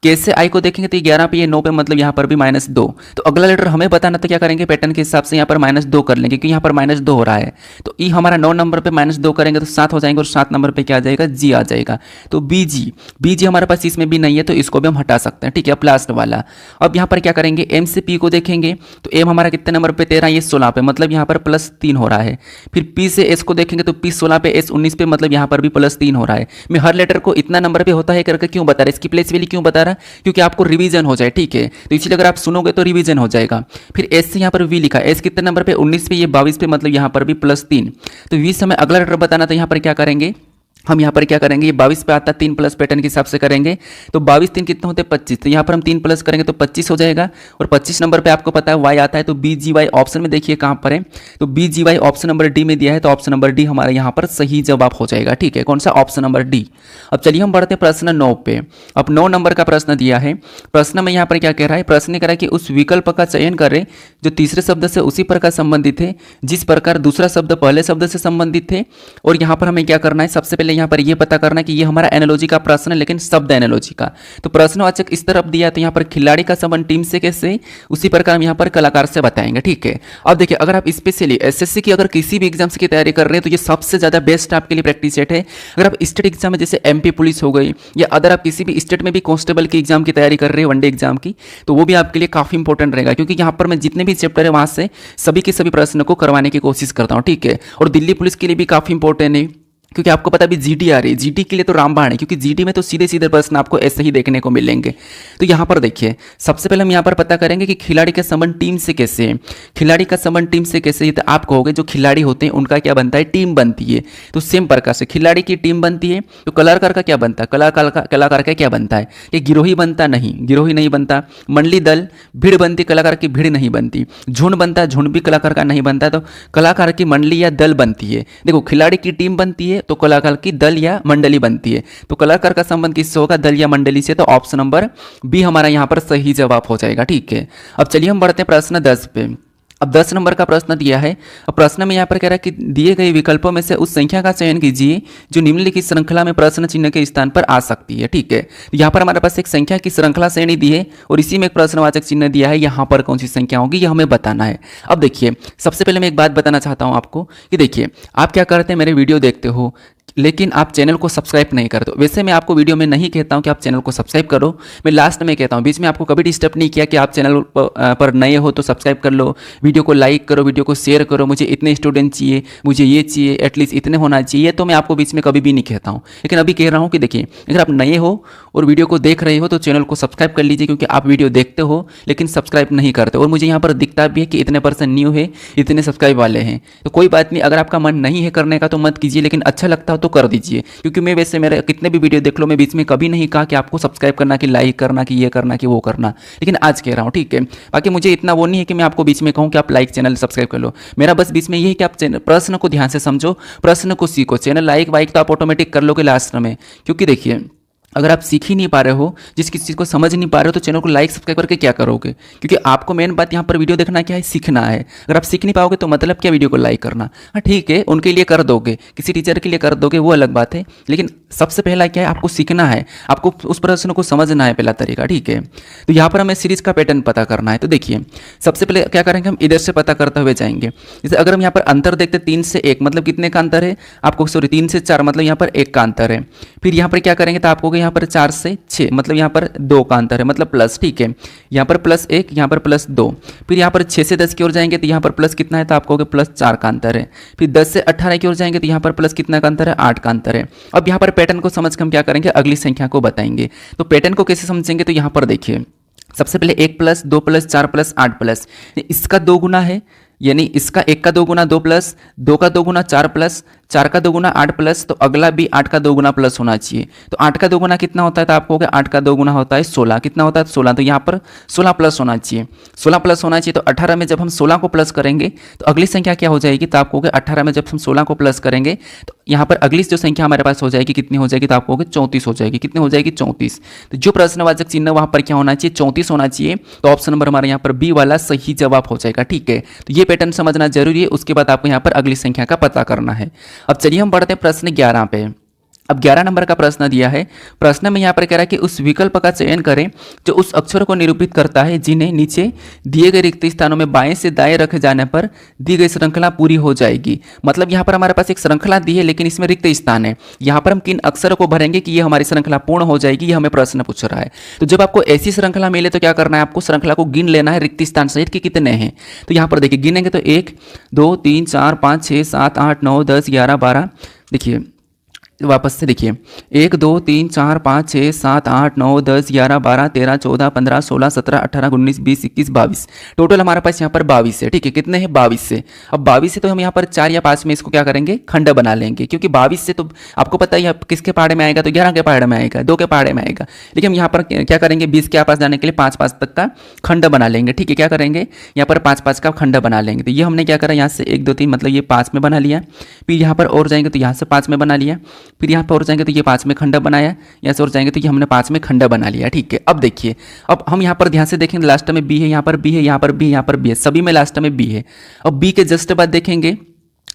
के से आई को देखेंगे तो ये 11 पे, ये 9 पे, मतलब यहाँ पर भी -2। तो अगला लेटर हमें बताना तो क्या करेंगे, पैटर्न के हिसाब से यहाँ पर -2 कर लेंगे, क्योंकि यहाँ पर -2 हो रहा है। तो ई हमारा 9 नंबर पे -2 करेंगे तो 7 हो जाएंगे, और 7 नंबर पे क्या आ जाएगा, जी आ जाएगा। तो बी जी हमारे पास इसमें भी नहीं है, तो इसको भी हम हटा सकते हैं। ठीक है, अब लास्ट वाला। अब यहाँ पर क्या करेंगे, एम से पी को देखेंगे तो एम हमारा कितने नंबर पे, 13, ये 16 पे, मतलब यहाँ पर +3 हो रहा है। फिर पी से एस को देखेंगे तो पी 16 पे, एस 19 पे, मतलब यहाँ पर भी +3 हो रहा है। मैं हर लेटर को इतना नंबर पे होता है करके क्यों बता रहा है, इसकी प्लेस वैल्यू क्यों बता रहा है, क्योंकि आपको रिवीजन हो जाए। ठीक है, तो इसलिए अगर आप सुनोगे तो रिवीजन हो जाएगा। फिर एस से यहाँ पर वी लिखा, एस कितने नंबर पे, 19 पे, ये 22 पे, मतलब यहाँ पर भी +3। तो वी से हमें अगला लेटर बताना, तो यहाँ पर क्या करेंगे, हम यहाँ पर क्या करेंगे, ये 22 पे आता है, 3 प्लस पैटर्न के हिसाब से करेंगे। तो 22 3 कितने होते हैं, 25। तो यहाँ पर हम 3 प्लस करेंगे तो 25 हो जाएगा। और 25 नंबर पे आपको पता है वाई आता है, तो बी जी वाई ऑप्शन में देखिए कहाँ पर है, तो B G Y option number D में दिया है, तो ऑप्शन नंबर डी हमारे यहाँ पर सही जवाब हो जाएगा। ठीक है, कौन सा, ऑप्शन नंबर डी। अब चलिए हम बढ़ते हैं प्रश्न 9 पे। अब 9 नंबर का प्रश्न दिया है। प्रश्न में यहाँ पर क्या कह रहा है, प्रश्न कह रहा है कि उस विकल्प का चयन करें जो तीसरे शब्द से उसी प्रकार संबंधित है जिस प्रकार दूसरा शब्द पहले शब्द से संबंधित है। और यहाँ पर हमें क्या करना है, सबसे पहले यहाँ पर ये पता करना है कि ये हमारा एनालॉजी का प्रश्न है, लेकिन शब्द एनालॉजी का। तो प्रश्नवाचक इस तरफ दिया है, तो यहाँ पर खिलाड़ी का संबंध टीम से कैसे, उसी प्रकार हम यहाँ पर कलाकार से बताएंगे। ठीक है, अब देखिए अगर आप स्पेशली एसएससी की अगर किसी भी एग्जाम्स की तैयारी कर रहे हैं तो ये सबसे ज़्यादा बेस्ट आपके लिए प्रैक्टिस सेट है। अगर आप स्टेट एग्जाम में जैसे एमपी पुलिस हो गई, या अदर आप किसी भी स्टेट में भी कांस्टेबल की एग्जाम की तैयारी कर रहे हैं, वनडे एग्जाम की, तो वो भी आपके लिए काफ़ी इंपॉर्टेंट रहेगा, क्योंकि यहाँ पर मैं जितने भी चैप्टर है वहाँ से सभी के सभी प्रश्न को करवाने की कोशिश करता हूँ। ठीक है, और दिल्ली पुलिस के लिए भी काफ़ी इंपॉर्टेंट है, क्योंकि आपको पता भी जीडी आ रही है। जीडी के लिए तो रामबाण है, क्योंकि जीडी में तो सीधे सीधे प्रश्न आपको ऐसे ही देखने को मिलेंगे। तो यहाँ पर देखिए, सबसे पहले हम यहाँ पर पता करेंगे कि खिलाड़ी का संबंध टीम से कैसे है। खिलाड़ी का संबंध टीम से कैसे है, तो आप कहोगे जो खिलाड़ी होते हैं उनका क्या बनता है, टीम बनती है। तो सेम प्रकार से खिलाड़ी की टीम बनती है, तो कलाकार का क्या बनता है, कलाकार का क्या बनता है, ये गिरोही बनता, नहीं गिरोही नहीं बनता। मंडली दल, भीड़ बनती, कलाकार की भीड़ नहीं बनती। झुंड बनता है, झुंड भी कलाकार का नहीं बनता, तो कलाकार की मंडली या दल बनती है। देखो, खिलाड़ी की टीम बनती है तो कलाकार की दल या मंडली बनती है। तो कलाकार का संबंध किससे होगा, दल या मंडली से। तो ऑप्शन नंबर बी हमारा यहाँ पर सही जवाब हो जाएगा। ठीक है, अब चलिए हम बढ़ते हैं प्रश्न 10 पे। अब 10 नंबर का प्रश्न दिया है। अब प्रश्न में यहाँ पर कह रहा है कि दिए गए विकल्पों में से उस संख्या का चयन कीजिए जो निम्नलिखित श्रृंखला में प्रश्न चिन्ह के स्थान पर आ सकती है। ठीक है, तो यहाँ पर हमारे पास एक संख्या की श्रृंखला श्रेणी दी है और इसी में एक प्रश्नवाचक चिन्ह दिया है। यहाँ पर कौन सी संख्या होगी यह हमें बताना है। अब देखिए, सबसे पहले मैं एक बात बताना चाहता हूँ आपको कि देखिए, आप क्या करते हैं, मेरे वीडियो देखते हो लेकिन आप चैनल को सब्सक्राइब नहीं करते हो। वैसे मैं आपको वीडियो में नहीं कहता हूं कि आप चैनल को सब्सक्राइब करो, मैं लास्ट में कहता हूं। बीच में आपको कभी डिस्टर्ब नहीं किया कि आप चैनल पर नए हो तो सब्सक्राइब कर लो, वीडियो को लाइक करो, वीडियो को शेयर करो, मुझे इतने स्टूडेंट चाहिए, मुझे ये चाहिए, एटलीस्ट इतने होना चाहिए। तो मैं आपको बीच में कभी भी नहीं कहता हूँ, लेकिन अभी कह रहा हूँ कि देखिए, अगर आप नए हो और वीडियो को देख रहे हो तो चैनल को सब्सक्राइब कर लीजिए, क्योंकि आप वीडियो देखते हो लेकिन सब्सक्राइब नहीं करते। और मुझे यहाँ पर दिखता भी है कि इतने % न्यू है, इतने सब्सक्राइब वाले हैं। तो कोई बात नहीं, अगर आपका मन नहीं है करने का तो मत कीजिए, लेकिन अच्छा लगता हो तो कर दीजिए। क्योंकि मैं वैसे मेरे कितने भी वीडियो देख लो, मैं बीच में कभी नहीं कहा कि आपको सब्सक्राइब करना, कि लाइक करना, कि ये करना, कि वो करना, लेकिन आज कह रहा हूँ। ठीक है, बाकी मुझे इतना वो नहीं है कि मैं आपको बीच में कहूँ कि आप लाइक चैनल सब्सक्राइब कर लो। मेरा बस बीच में ये है कि आप प्रश्न को ध्यान से समझो, प्रश्न को सीखो। चैनल लाइक वाइक तो आप ऑटोमेटिक कर लोगे लास्ट में, क्योंकि देखिए, अगर आप सीख ही नहीं पा रहे हो, जिस किसी चीज़ को समझ नहीं पा रहे हो, तो चैनल को लाइक सब्सक्राइब करके क्या करोगे। क्योंकि आपको मेन बात यहाँ पर वीडियो देखना क्या है, सीखना है। अगर आप सीख नहीं पाओगे तो मतलब क्या वीडियो को लाइक करना। हाँ ठीक है, उनके लिए कर दोगे, किसी टीचर के लिए कर दोगे, वो अलग बात है, लेकिन सबसे पहला क्या है, आपको सीखना है, आपको उस प्रश्न को समझना है, पहला तरीका। ठीक है, तो यहाँ पर हमें सीरीज का पैटर्न पता करना है। तो देखिए, सबसे पहले क्या करेंगे, हम इधर से पता करते हुए जाएंगे। जैसे अगर हम यहाँ पर अंतर देखते 3 से 1 मतलब कितने का अंतर है आपको, सॉरी 3 से 4 मतलब यहाँ पर 1 का अंतर है। फिर यहाँ पर क्या करेंगे, तो आपको यहाँ पर 4 से 6 मतलब यहाँ पर 2 का अंतर है, मतलब प्लस। ठीक है, यहाँ पर +1, यहाँ पर +2। फिर यहाँ पर 6 से 10 की ओर जाएंगे तो यहाँ पर प्लस कितना है, तो आप कहोगे +4 का अंतर है। फिर 10 से 18 की ओर जाएंगे तो यहाँ पर प्लस कितना का अंतर है, 8 का अंतर है। अब यहाँ पर पैटर्न को समझ के हम क्या करेंगे, अगली संख्या को बताएंगे। तो पैटर्न को कैसे समझेंगे, तो यहाँ पर देखिए, सबसे पहले 1+, 2+, 4+, 8+, इसका 2 गुना है, यानी इसका 1 का 2 गुना 2 प्लस, 2 का 2 गुना 4 प्लस, 4 का 2 गुना 8 प्लस, तो अगला भी 8 का 2 गुना प्लस होना चाहिए। तो 8 का 2 गुना कितना होता है, तो आपको 8 का 2 गुना होता है 16, कितना होता है 16, तो यहाँ पर 16 प्लस होना चाहिए, 16 प्लस होना चाहिए। तो 18 में जब हम 16 को प्लस करेंगे तो अगली संख्या क्या हो जाएगी, तो आपको 18 में जब हम 16 को प्लस करेंगे तो यहाँ पर अगली जो संख्या हमारे पास हो जाएगी कितनी हो जाएगी, तो आपको 34 हो जाएगी, कितनी हो जाएगी 34। तो जो प्रश्नवाचक चिन्ह वहाँ पर क्या होना चाहिए, 34 होना चाहिए। तो ऑप्शन नंबर हमारे यहाँ पर बी वाला सही जवाब हो जाएगा। ठीक है, तो ये पैटर्न समझना जरूरी है, उसके बाद आपको यहाँ पर अगली संख्या का पता करना है। अब चलिए हम बढ़ते हैं प्रश्न 11 पे। अब 11 नंबर का प्रश्न दिया है। प्रश्न में यहाँ पर कह रहा है कि उस विकल्प का चयन करें जो उस अक्षर को निरूपित करता है जिन्हें नीचे दिए गए रिक्त स्थानों में बाएं से दाएं रखे जाने पर दी गई श्रृंखला पूरी हो जाएगी। मतलब यहाँ पर हमारे पास एक श्रृंखला दी है लेकिन इसमें रिक्त स्थान है। यहाँ पर हम किन अक्षरों को भरेंगे कि ये हमारी श्रृंखला पूर्ण हो जाएगी, ये हमें प्रश्न पूछ रहा है। तो जब आपको ऐसी श्रृंखला मिले तो क्या करना है, आपको श्रृंखला को गिन लेना है रिक्त स्थान सहित कि कितने हैं। तो यहाँ पर देखिए गिनेंगे तो 1 2 3 4 5 6 7 8 9 10 11 12, देखिए वापस से देखिए 1 2 3 4 5 6 7 8 9 10 11 12 13 14 15 16 17 18 19 20 21 22, टोटल हमारे पास यहाँ पर 22 है। ठीक है, कितने हैं 22 से। अब 22 से तो हम यहाँ पर 4 या 5 में इसको क्या करेंगे, खंड बना लेंगे, क्योंकि 22 से तो आपको पता ही है किसके पहाड़े में आएगा, तो 11 के पहाड़े में आएगा, 2 के पहाड़े में आएगा। लेकिन हम यहाँ पर क्या करेंगे, 20 के आसपास जाने के लिए 5 तक का खंड बना लेंगे। ठीक है, क्या करेंगे यहाँ पर 5 का खंड बना लेंगे। तो ये हमने क्या करा, यहाँ से 1 2 3 मतलब ये 5 में बना लिया, फिर यहाँ पर और जाएंगे तो यहाँ से 5 में बना लिया, फिर यहाँ पर और जाएंगे तो ये 5 में खंड बनाया, यहाँ से और जाएंगे तो ये हमने 5 में खंड बना लिया। ठीक है, अब देखिए, अब हम यहाँ पर ध्यान से देखेंगे लास्ट में बी है, यहाँ पर बी है, यहाँ पर बी है, यहाँ पर बी है, सभी में लास्ट में बी है। अब बी के जस्ट बाद देखेंगे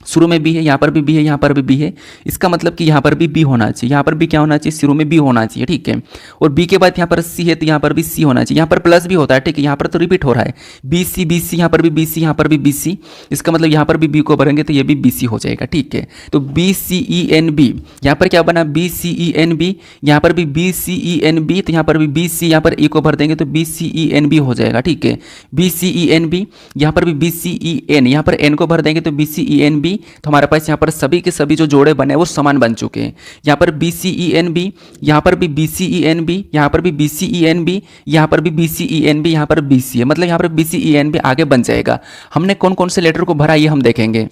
शुरू में बी है, यहाँ पर भी बी है, यहाँ पर भी बी है, इसका मतलब कि यहाँ पर भी बी होना चाहिए, यहाँ पर भी क्या होना चाहिए, शुरू में बी होना चाहिए। ठीक है, और बी के बाद यहाँ पर सी है तो यहाँ पर भी सी होना चाहिए, यहाँ पर प्लस भी होता है। ठीक है, यहाँ पर तो रिपीट हो रहा है बी सी, यहाँ पर भी बी सी, यहाँ पर भी बी सी, इसका मतलब यहाँ पर भी बी को भरेंगे तो ये भी बी सी हो जाएगा। ठीक है, तो B C E N B, यहाँ पर क्या बना B C E N B, यहाँ पर भी B C E N B, तो यहाँ पर भी बी सी, यहाँ पर ई को भर देंगे तो B C E N B हो जाएगा। ठीक है, B C E N B, यहाँ पर भी बी सी ई एन, यहाँ पर एन को भर देंगे तो B C E N B, तो हमारे पास यहाँ पर सभी के सभी जो जोड़े बने वो समान बन चुके हैं। यहाँ पर B C E N B, यहाँ पर भी B C E N B, यहाँ पर भी B C E N B, यहाँ पर भी B C E N B, यहाँ पर बी सी है, मतलब यहाँ पर B C E N B आगे बन जाएगा। हमने कौन कौन से लेटर को भरा ये हम देखेंगे।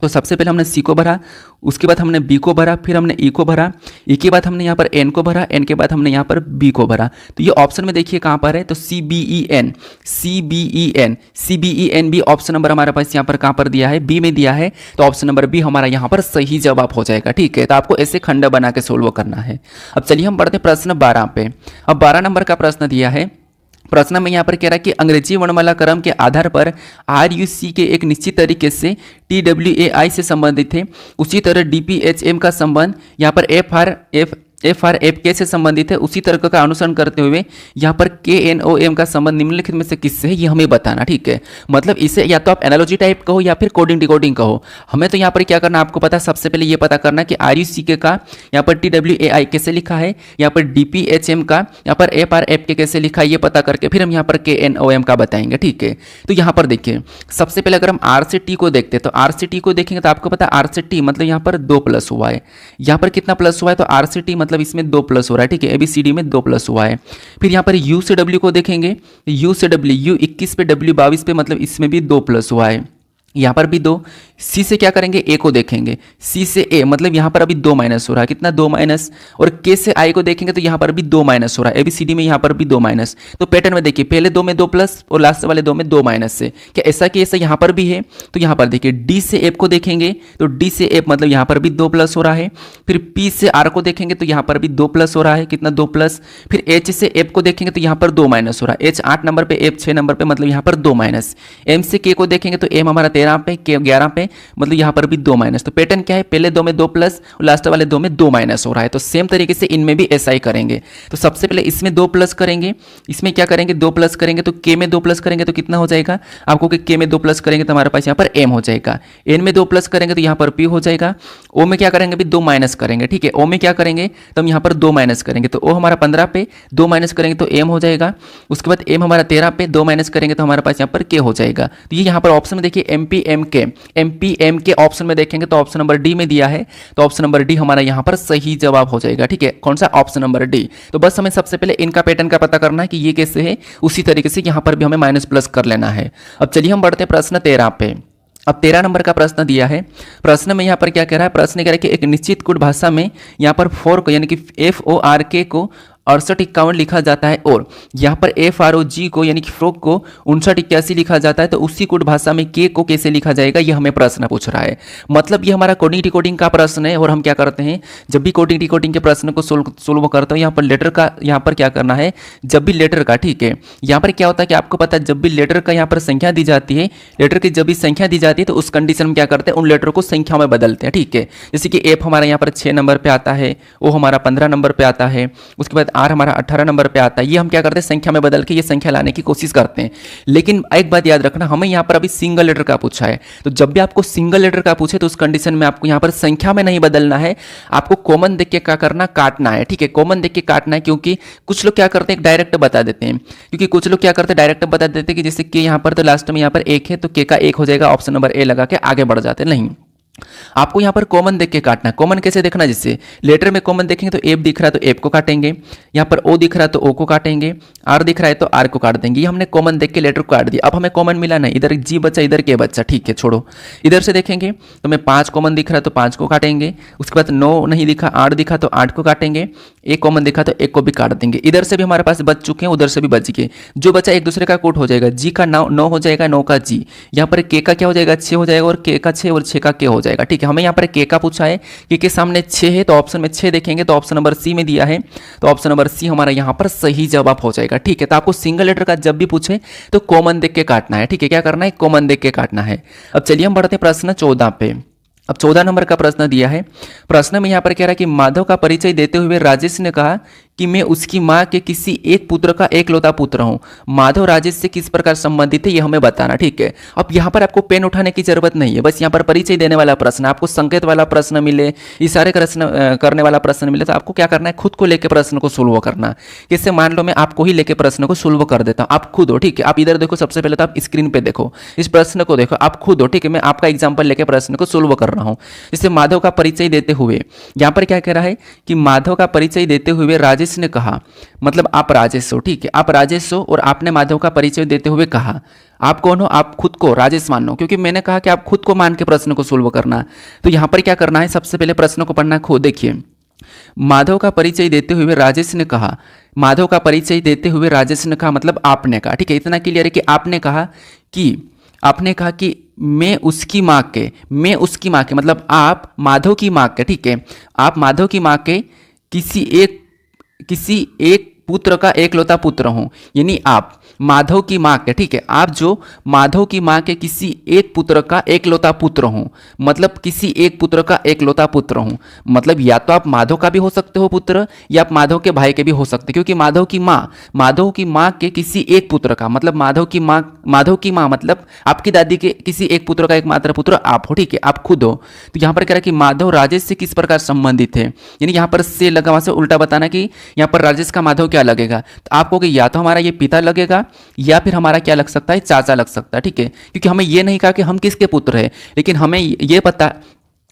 तो सबसे पहले हमने सी को भरा, उसके बाद हमने बी को भरा, फिर हमने ई को भरा, ई के बाद हमने यहाँ पर एन को भरा, एन के बाद हमने यहाँ पर बी को भरा। तो ये ऑप्शन में देखिए कहाँ पर है, तो C B E N, C B E N, C B E N B option number हमारे पास यहाँ पर कहाँ पर दिया है, बी में दिया है। तो ऑप्शन नंबर बी हमारा यहाँ पर सही जवाब हो जाएगा। ठीक है, तो आपको ऐसे खंड बना के सोल्व करना है। अब चलिए हम बढ़ते प्रश्न 12 पे। अब 12 नंबर का प्रश्न दिया है। प्रश्न में यहाँ पर कह रहा है कि अंग्रेजी वर्णमाला क्रम के आधार पर RUC के एक निश्चित तरीके से TWAI से संबंधित है, उसी तरह DPHM का संबंध यहाँ पर FRFK से संबंधित है, उसी तर्क का अनुसरण करते हुए यहाँ पर KNOM का संबंध निम्नलिखित में से किससे है ये हमें बताना। ठीक है, मतलब इसे या तो आप एनालॉजी टाइप कहो या फिर कोडिंग डिकोडिंग कहो। हमें तो यहाँ पर क्या करना आपको पता, सबसे पहले ये पता करना कि RUC का यहाँ पर TWAI कैसे लिखा है, यहाँ पर DPHM का यहाँ पर FRFK कैसे लिखा है, ये पता करके फिर हम यहाँ पर KNOM का बताएंगे। ठीक है, तो यहाँ पर देखिए सबसे पहले अगर हम R से T को देखते हैं तो R से T को देखेंगे तो आपको पता R से T मतलब यहाँ पर 2 प्लस हुआ है, यहाँ पर कितना प्लस हुआ है, तो R से T मतलब इसमें 2 प्लस हो रहा है। ठीक है, ABCD में 2 प्लस हुआ है। फिर यहाँ पर U से W को देखेंगे, U से W, U 21 पे W 22 पे मतलब इसमें भी 2 प्लस हुआ है, यहाँ पर भी 2। सी से क्या करेंगे, ए को देखेंगे, सी से ए मतलब यहाँ पर अभी 2 माइनस हो रहा है, कितना 2 माइनस। और के से आई को देखेंगे तो यहाँ पर भी 2 माइनस हो रहा है, ABCD में यहाँ पर भी 2 माइनस। तो पैटर्न में देखिए पहले 2 में 2 प्लस और लास्ट वाले 2 में 2 माइनस से क्या ऐसा कि ऐसा यहाँ पर भी है। तो यहाँ पर देखिए डी से एफ को देखेंगे तो डी से एफ मतलब यहाँ पर भी 2 प्लस हो रहा है। फिर पी से आर को देखेंगे तो यहाँ पर भी 2 प्लस हो रहा है, कितना 2 प्लस। फिर एच से एफ को देखेंगे तो यहाँ पर 2 माइनस हो रहा है, एच 8 नंबर पे एफ 6 नंबर पे मतलब यहाँ पर 2 माइनस। एम से के को देखेंगे तो एम हमारा 13 पे, के 11 पे मतलब यहाँ पर भी 2 माइनस। तो पैटर्न क्या है, पहले 2 में 2 प्लस और लास्ट वाले 2 में 2 माइनस हो रहा है। तो सेम तरीके से इनमें भी ऐसा ही करेंगे। तो सबसे पहले इसमें 2 प्लस करेंगे, इसमें क्या करेंगे 2 प्लस करेंगे तो के में 2 प्लस करेंगे तो कितना हो जाएगा आपको, कि के में 2 प्लस करेंगे तो हमारे पास यहाँ पर एम हो जाएगा। एन में 2 प्लस करेंगे तो यहाँ पर पी हो जाएगा। ओ में क्या करेंगे, भी 2 माइनस करेंगे। ठीक है, ओ में क्या करेंगे तो हम यहाँ पर 2 माइनस करेंगे तो ओ हमारा 15 पे 2 माइनस करेंगे तो एम हो जाएगा। उसके बाद एम हमारा 13 पे 2 माइनस करेंगे तो हमारे पास यहाँ पर के हो जाएगा। तो ये यहाँ पर ऑप्शन में देखिए एम के ऑप्शन में देखेंगे तो ऑप्शन नंबर डी में दिया है, तो ऑप्शन नंबर डी हमारा यहाँ पर सही जवाब हो जाएगा। ठीक है, कौन सा, ऑप्शन नंबर डी। तो बस हमें सबसे पहले इनका पैटर्न का पता करना है कि ये कैसे है, उसी तरीके से यहाँ पर भी हमें माइनस प्लस कर लेना है। अब चलिए हम बढ़ते हैं प्रश्न 13 पे। अब 13 नंबर का प्रश्न दिया है। प्रश्न में यहाँ पर क्या कह रहा है, प्रश्न कह रहा है कि एक निश्चित कोड भाषा में यहाँ पर फोर को यानी कि FORK को 6851 लिखा जाता है और यहाँ पर FROG को यानी कि फ्रोक को 5981 लिखा जाता है, तो उसी कोड भाषा में के को कैसे लिखा जाएगा, ये हमें प्रश्न पूछ रहा है। मतलब ये हमारा कोडिंग डिकोडिंग का प्रश्न है और हम क्या करते हैं, जब भी कोडिंग डिकोडिंग के प्रश्न को सोल्व करते हो यहाँ पर लेटर का यहाँ पर क्या करना है, जब भी लेटर का, ठीक है, यहाँ पर क्या होता है कि आपको पता है जब भी लेटर का यहाँ पर संख्या दी जाती है, लेटर की जब भी संख्या दी जाती है तो उस कंडीशन में क्या करते हैं, उन लेटर को संख्या में बदलते हैं, ठीक है। जैसे कि एफ हमारा यहाँ पर 6 नंबर पे आता है, ओ हमारा 15 नंबर पे आता है, उसके बाद आर हमारा 18 नंबर पे आता है। ये हम क्या करते हैं, संख्या में बदल के ये संख्या लाने की कोशिश करते हैं। लेकिन एक बात याद रखना, हमें यहाँ पर अभी सिंगल लेटर का पूछा है, तो जब भी आपको सिंगल लेटर का पूछे तो उस कंडीशन में आपको यहाँ पर संख्या में नहीं बदलना है, आपको कॉमन देख के क्या करना, काटना है, ठीक है। कॉमन देख के काटना है, क्योंकि कुछ लोग क्या करते हैं डायरेक्ट बता देते हैं, क्योंकि कुछ लोग क्या करते हैं डायरेक्ट बता देते हैं कि जैसे कि यहाँ पर तो लास्ट में यहाँ पर एक है तो के का एक हो जाएगा, ऑप्शन नंबर ए लगा के आगे बढ़ जाते हैं। नहीं, आपको यहाँ पर कॉमन देख के काटना है। कॉमन कैसे देखना, जिससे लेटर में कॉमन देखेंगे तो एफ दिख रहा है तो एफ को काटेंगे, यहाँ पर ओ दिख रहा है तो ओ को काटेंगे, आर दिख रहा है तो आर को काट देंगे। ये हमने कॉमन देख के लेटर को काट दिया। अब हमें कॉमन मिला नहीं, इधर जी बचा इधर के बच्चा, ठीक है, छोड़ो। इधर से देखेंगे तो हमें 5 कॉमन दिख रहा है तो 5 को काटेंगे, उसके बाद 9 नहीं दिखा, 8 दिखा तो 8 को काटेंगे, एक कॉमन दिखा तो एक को भी काट देंगे। इधर से भी हमारे पास बच चुके हैं, उधर से भी बच गए, जो बचा एक दूसरे का कोट हो जाएगा। जी का 9 हो जाएगा, 9 का जी, यहाँ पर के का क्या हो जाएगा, 6 हो जाएगा, और के का 6 और 6 का के हो जाएगा, ठीक है। हमें यहाँ पर के का पूछा है कि के सामने 6 है तो ऑप्शन में 6 देखेंगे तो ऑप्शन नंबर सी में दिया है, तो ऑप्शन नंबर सी हमारा यहाँ पर सही जवाब हो जाएगा, ठीक है। तो आपको सिंगल लेटर का जब भी पूछे तो कॉमन देख के काटना है, ठीक है। क्या करना है, कॉमन देख के काटना है। अब चलिए हम बढ़ते हैं प्रश्न 14 पे। अब 14 नंबर का प्रश्न दिया है। प्रश्न में यहाँ पर कह रहा है कि माधव का परिचय देते हुए राजेश ने कहा कि मैं उसकी माँ के किसी एक पुत्र का एकलौता पुत्र हूँ। माधव राजेश से किस प्रकार संबंधित है ये हमें बताना, ठीक है। अब यहाँ पर आपको पेन उठाने की जरूरत नहीं है, बस यहाँ पर परिचय देने वाला प्रश्न, आपको संकेत वाला प्रश्न मिले, इशारे करने वाला प्रश्न मिले, तो आपको क्या करना है, खुद को लेकर प्रश्न को सोल्व करना। जैसे मान लो मैं आपको ही लेकर प्रश्न को सोल्व कर देता हूँ, आप खुद हो, ठीक है। आप इधर देखो, सबसे पहले तो आप स्क्रीन पे देखो, इस प्रश्न को देखो, आप खुद हो, ठीक है। मैं आपका एग्जाम्पल लेकर प्रश्न को सोल्व कर रहा हूँ। जैसे माधव का परिचय देते हुए, यहाँ पर क्या कह रहा है कि माधव का परिचय देते हुए राजेश ने कहा, मतलब आप राजेश हो, ठीक है, आप राजेश हो और आपने माधव का परिचय देते हुए कहा। आप कौन हो, आप खुद को राजेश मान लो, क्योंकि मैंने कहा कि आप खुद को मान के प्रश्न को सोल्व करना। तो यहां पर क्या करना है, सबसे पहले प्रश्न को पढ़ना खुद। देखिए, माधव का परिचय देते हुए राजेश ने कहा, माधव का परिचय देते हुए राजेश ने कहा मतलब आपने कहा, ठीक है। इतना क्लियर है कि आपने कहा कि मैं उसकी माँ के मतलब आप माधव की माँ के, ठीक है, आप माधव की माँ के किसी एक पुत्र का एकलौता पुत्र हूँ, यानी आप माधव की माँ के, ठीक है, आप जो माधव की माँ के किसी एक पुत्र का एकलौता पुत्र हूँ, मतलब किसी एक पुत्र का एकलौता पुत्र हूँ, मतलब या तो आप माधव का भी हो सकते हो पुत्र, या आप माधव के भाई के भी हो सकते, क्योंकि माधव की माँ के किसी एक पुत्र का, मतलब माधव की माँ मतलब आपकी दादी के किसी एक पुत्र का एकमात्र पुत्र आप हो, ठीक है, आप खुद हो। तो यहाँ पर कह रहा है कि माधव राजेश से किस प्रकार संबंधित है, यानी यहाँ पर से लगा, वहां से उल्टा बताना कि यहाँ पर राजेश का माधव क्या लगेगा, तो आपको कि या तो हमारा ये पिता लगेगा या फिर हमारा क्या लग सकता है, चाचा लग सकता है, ठीक है। क्योंकि हमें ये नहीं कहा कि हम किसके पुत्र हैं, लेकिन हमें ये पता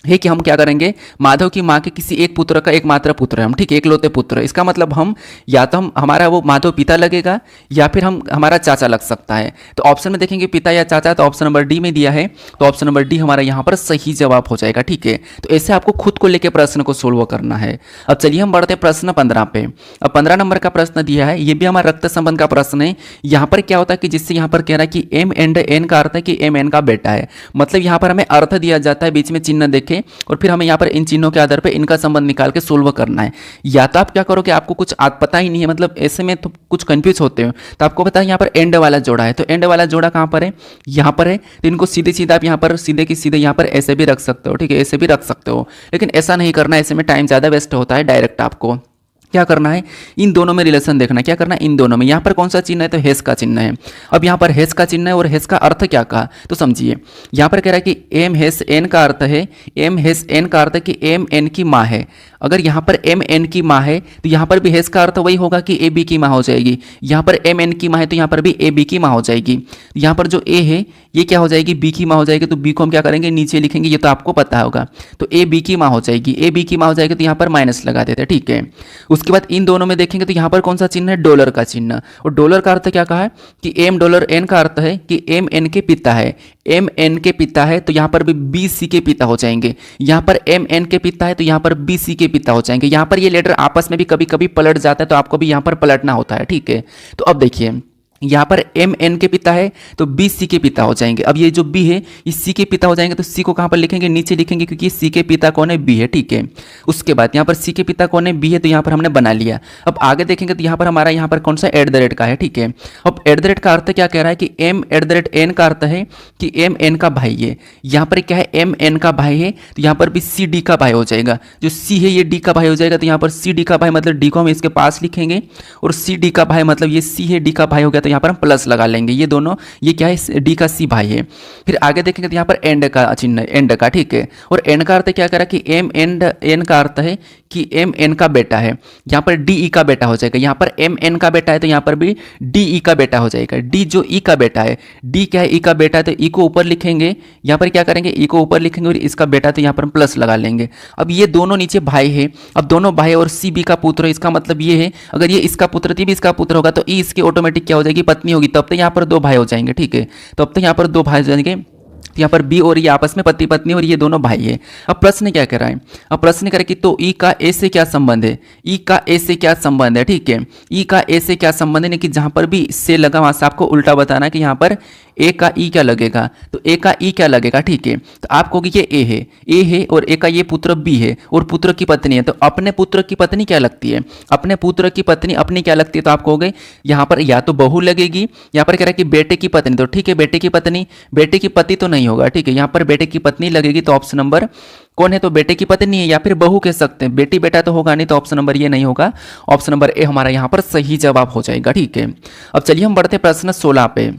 है कि हम क्या करेंगे, माधव की माँ के किसी एक पुत्र का एकमात्र पुत्र है हम, ठीक है, एकलौते पुत्र। इसका मतलब हम या तो हमारा वो माधव पिता लगेगा या फिर हमारा चाचा लग सकता है। तो ऑप्शन में देखेंगे पिता या चाचा, तो ऑप्शन नंबर डी में दिया है, तो ऑप्शन नंबर डी हमारा यहाँ पर सही जवाब हो जाएगा, ठीक है। तो ऐसे आपको खुद को लेकर प्रश्न को सोल्व करना है। अब चलिए हम बढ़ते हैं प्रश्न 15 पे। अब 15 नंबर का प्रश्न दिया है, ये भी हमारा रक्त संबंध का प्रश्न है। यहाँ पर क्या होता है कि जिससे यहाँ पर कह रहा है कि एम एंड एन का अर्थ है कि एम एन का बेटा है, मतलब यहाँ पर हमें अर्थ दिया जाता है, बीच में चिन्ह देखे और फिर हमें यहाँ पर इन चिन्हों के आधार पर इनका संबंध निकाल के सोल्व करना है। या तो आप क्या करोगे, आपको कुछ पता ही नहीं है, मतलब ऐसे में तो कुछ कंफ्यूज होते हो, तो आपको पता है यहाँ पर एंड वाला जोड़ा है, तो एंड वाला जोड़ा कहाँ पर है, यहाँ पर है। तो इनको सीधे सीधे आप यहाँ पर सीधे की सीधे यहाँ पर ऐसे भी रख सकते हो, ठीक है, ऐसे भी रख सकते हो, लेकिन ऐसा नहीं करना, ऐसे में टाइम ज़्यादा वेस्ट होता है। डायरेक्ट आपको क्या करना है, इन दोनों में रिलेशन देखना। क्या करना है, इन दोनों में, यहाँ पर कौन सा चिन्ह है, तो हेस का चिन्ह है। अब यहाँ पर हेस का चिन्ह है और हेस का अर्थ क्या कहा, तो समझिए, यहाँ पर कह रहा है कि एम हेस एन का अर्थ है, एम हेस एन का अर्थ है कि एम एन की माँ है। अगर यहाँ पर एम एन की माँ है तो यहाँ पर भी हैश का अर्थ वही होगा कि ए बी की माँ हो जाएगी। यहाँ पर एम एन की माँ है तो यहाँ पर भी ए बी की माँ हो जाएगी। यहाँ पर जो ए है ये क्या हो जाएगी, बी की माँ हो जाएगी। तो बी को हम क्या करेंगे, नीचे लिखेंगे, ये तो आपको पता होगा। तो ए बी की माँ हो जाएगी, ए बी की माँ हो जाएगी तो यहाँ पर माइनस लगा देते हैं, ठीक है। उसके बाद इन दोनों में देखेंगे तो यहाँ पर कौन सा चिन्ह है, डॉलर का चिन्ह। और डॉलर का अर्थ क्या कहा है कि एम डॉलर एन का अर्थ है कि एम एन के पिता है, एम एन के पिता है तो यहाँ पर भी बी सी के पिता हो जाएंगे। यहाँ पर एम एन के पिता है तो यहाँ पर बी सी के पिता हो जाएंगे। यहाँ पर ये लेटर आपस में भी कभी कभी पलट जाता है तो आपको भी यहाँ पर पलटना होता है, ठीक है। तो अब देखिए यहाँ पर एम एन के पिता है तो बी सी के पिता हो जाएंगे। अब ये जो बी है ये सी के पिता हो जाएंगे तो सी को कहाँ पर लिखेंगे, नीचे लिखेंगे, क्योंकि सी के पिता कौन है, बी है, ठीक है। उसके बाद यहाँ पर सी के पिता कौन है, बी है, तो यहाँ पर हमने बना लिया। अब आगे देखेंगे तो यहाँ पर हमारा यहाँ पर कौन सा एट द रेट का है, ठीक है। अब एट द रेट का अर्थ क्या कह रहा है कि M at the rate N का अर्थ है कि एम एन का भाई है। यहाँ पर क्या है, एम एन का भाई है तो यहाँ पर भी सी डी का भाई हो जाएगा। जो सी है ये डी का भाई हो जाएगा तो यहाँ पर सी डी का भाई मतलब डी को हम इसके पास लिखेंगे, और सी डी का भाई मतलब ये सी है डी का भाई हो गया तो यहाँ पर हम प्लस लगा लेंगे। ये दोनों ये क्या है, डी का सी भाई है। फिर आगे देखेंगे तो यहाँ पर एंड का चिन्ह है, एंड का, ठीक है। और एंड का अर्थ क्या करा कि एम एंड एन का अर्थ है कि एम एन का बेटा है, यहाँ पर डी ई का बेटा हो जाएगा। यहाँ पर एम एन का बेटा है तो यहाँ पर भी डी ई का बेटा हो जाएगा। डी जो ई का बेटा है, डी क्या है, ई का बेटा है तो ई को ऊपर लिखेंगे, यहाँ पर क्या करेंगे, ई को ऊपर लिखेंगे और इसका बेटा तो यहाँ पर हम प्लस लगा लेंगे। अब ये दोनों नीचे भाई है, अब दोनों भाई और सी बी का पुत्र है, इसका मतलब ये है अगर ये इसका पुत्र थी भी इसका पुत्र होगा तो ई इसकी ऑटोमेटिक क्या हो जाएगी, पत्नी होगी। तब तक यहाँ पर दो भाई हो जाएंगे, ठीक है। तो अब तक यहाँ पर दो भाई हो जाएंगे, यहाँ पर बी और ये आपस में पति पत्नी और ये दोनों भाई है। अब प्रश्न क्या कह रहा है, अब प्रश्न कह रहा है कि तो ई का ए से क्या संबंध है, ई का ए से क्या संबंध है, ठीक है। ई का ए से क्या संबंध है, कि जहां पर भी से लगा वहां से आपको उल्टा बताना है कि यहाँ पर ए का ई क्या लगेगा, तो ए का ई क्या लगेगा, ठीक है। तो आप कहोगे ये ए है और ए का ये पुत्र बी है और पुत्र की पत्नी है, तो अपने पुत्र की पत्नी क्या लगती है, अपने पुत्र की पत्नी अपनी क्या लगती है, तो आप कहोगे यहाँ पर या तो बहू लगेगी, यहाँ पर कह रहा है कि बेटे की पत्नी, तो ठीक है बेटे की पत्नी, बेटे की पति तो नहीं होगा, ठीक है। यहाँ पर बेटे की पत्नी लगेगी तो ऑप्शन नंबर कौन है, तो बेटे की पत्नी है या फिर बहू कह सकते हैं, बेटी बेटा तो होगा नहीं, तो ऑप्शन नंबर ये नहीं होगा, ऑप्शन नंबर ए हमारा यहाँ पर सही जवाब हो जाएगा, ठीक है। अब चलिए हम बढ़ते प्रश्न 16 पे।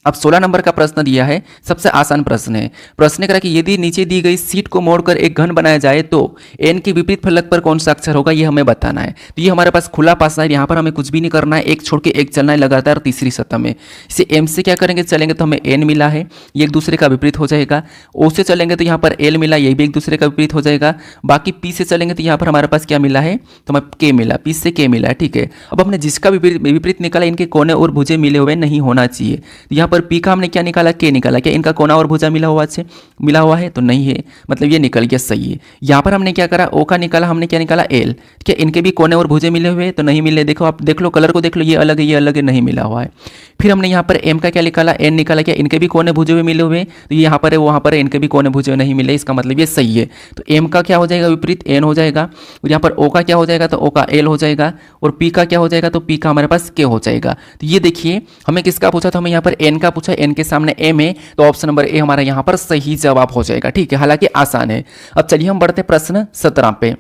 अब 16 नंबर का प्रश्न दिया है, सबसे आसान प्रश्न है। प्रश्न करा कि यदि नीचे दी गई सीट को मोड़कर एक घन बनाया जाए तो एन के विपरीत फलक पर कौन सा अक्षर होगा, ये हमें बताना है। तो ये हमारे पास खुला पासा है, यहाँ पर हमें कुछ भी नहीं करना है, एक छोड़ के एक चलना है लगातार तीसरी सतह में। इसे एम से क्या करेंगे, चलेंगे तो हमें एन मिला है, ये एक दूसरे का विपरीत हो जाएगा। ओ से चलेंगे तो यहाँ पर एल मिला, ये भी एक दूसरे का विपरीत हो जाएगा। बाकी पी से चलेंगे तो यहाँ पर हमारे पास क्या मिला है, तो हमें के मिला, पी से के मिला है, ठीक है। अब हमने जिसका विपरीत निकाला इनके कोने और भुजे मिले हुए नहीं होना चाहिए। तो यहाँ पर पी का हमने क्या निकाला, के निकाला, क्या इनका कोना और भुजा मिला हुआ है, तो नहीं है, मतलब ये निकल गया, सही है। यहाँ पर हमने क्या करा, ओ का निकाला, हमने क्या निकाला, एल, क्या इनके भी कोने और भुजे मिले हुए, तो नहीं मिले। देखो आप देख लो, कलर को देख लो, ये अलग है, ये अलग है, नहीं मिला हुआ है। फिर हमने यहाँ पर एम का क्या निकाला, एन निकाला, क्या इनके भी कोने भुजे हुए मिले हुए, तो ये यहाँ पर है, वहाँ पर है, इनके भी कोने भुजे हुए नहीं मिले, इसका मतलब ये सही है। तो एम का क्या हो जाएगा, विपरीत एन हो जाएगा, और यहाँ पर ओ का क्या हो जाएगा, तो ओ का एल हो जाएगा, और पी का क्या हो जाएगा, तो पी का हमारे पास के हो जाएगा। तो ये देखिए हमें किसका पूछा था, हमें यहाँ पर एन का पूछा, एन के सामने एम है, तो ऑप्शन नंबर ए हमारा यहाँ पर सही जवाब हो जाएगा, ठीक है। हालांकि आसान है। अब चलिए हम बढ़ते प्रश्न 17 पे।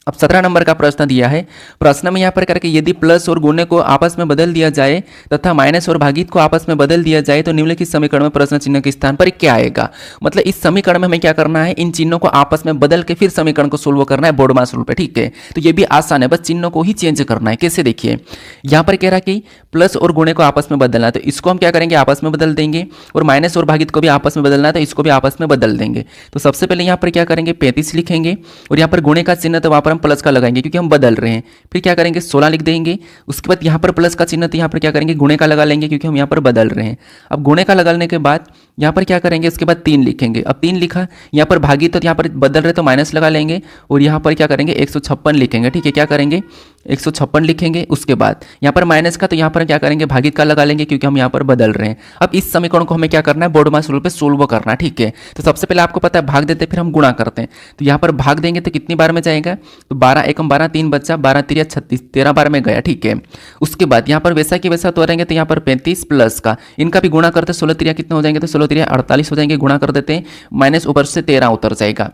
अब 17 नंबर का प्रश्न दिया है। प्रश्न में यहाँ पर करके यदि प्लस और गुणे को आपस में बदल दिया जाए तथा माइनस और भागित को आपस में बदल दिया जाए तो निम्नलिखित समीकरण में प्रश्न चिन्ह के स्थान पर क्या आएगा। मतलब इस समीकरण में हमें क्या करना है, इन चिन्हों को आपस में बदल के फिर समीकरण को सोल्व करना है बोर्डमास रूल पे, ठीक है। तो ये भी आसान है, बस चिन्हों को ही चेंज करना है। कैसे, देखिए यहाँ पर कह रहा है कि प्लस और गुणे को आपस में बदलना है, तो इसको हम क्या करेंगे, आपस में बदल देंगे, और माइनस और भागित को भी आपस में बदलना है तो इसको भी आपस में बदल देंगे। तो सबसे पहले यहाँ पर क्या करेंगे, 35 लिखेंगे, और यहाँ पर गुणे का चिन्ह तो वहाँ पर हम प्लस का लगाएंगे क्योंकि हम बदल रहे हैं। फिर क्या करेंगे, 16 लिख देंगे। उसके बाद यहाँ पर प्लस का चिन्ह, तो यहाँ पर क्या करेंगे, गुणे का लगा लेंगे क्योंकि हम यहाँ पर बदल रहे हैं। अब गुणे का लगाने के बाद यहाँ पर क्या करेंगे, उसके बाद 3 लिखेंगे। अब 3 लिखा, यहाँ पर भागी तो यहाँ पर बदल रहे तो माइनस लगा लेंगे, और यहाँ पर क्या करेंगे 156 लिखेंगे, ठीक है। क्या करेंगे 156 लिखेंगे। उसके बाद यहाँ पर माइनस का, तो यहाँ पर क्या करेंगे भागित का लगा लेंगे क्योंकि हम यहाँ पर बदल रहे हैं। अब इस समीकरण को हमें क्या करना है, बोर्डमास रूल पे सोल्व करना है, ठीक है। तो सबसे पहले आपको पता है भाग देते फिर हम गुणा करते हैं। तो यहाँ पर भाग देंगे तो कितनी बार में जाएगा, तो 12 एकम 12 3 बच्चा 12 3 36 13 बार में गया, ठीक है। उसके बाद यहाँ पर वैसा कि वैसा तो रहेंगे, तो यहाँ पर 35 प्लस का इनका भी गुणा करते 16 3 कितने हो जाएंगे, तो 16 3 48 हो जाएंगे, गुणा कर देते हैं, माइनस ऊपर से 13 उतर जाएगा।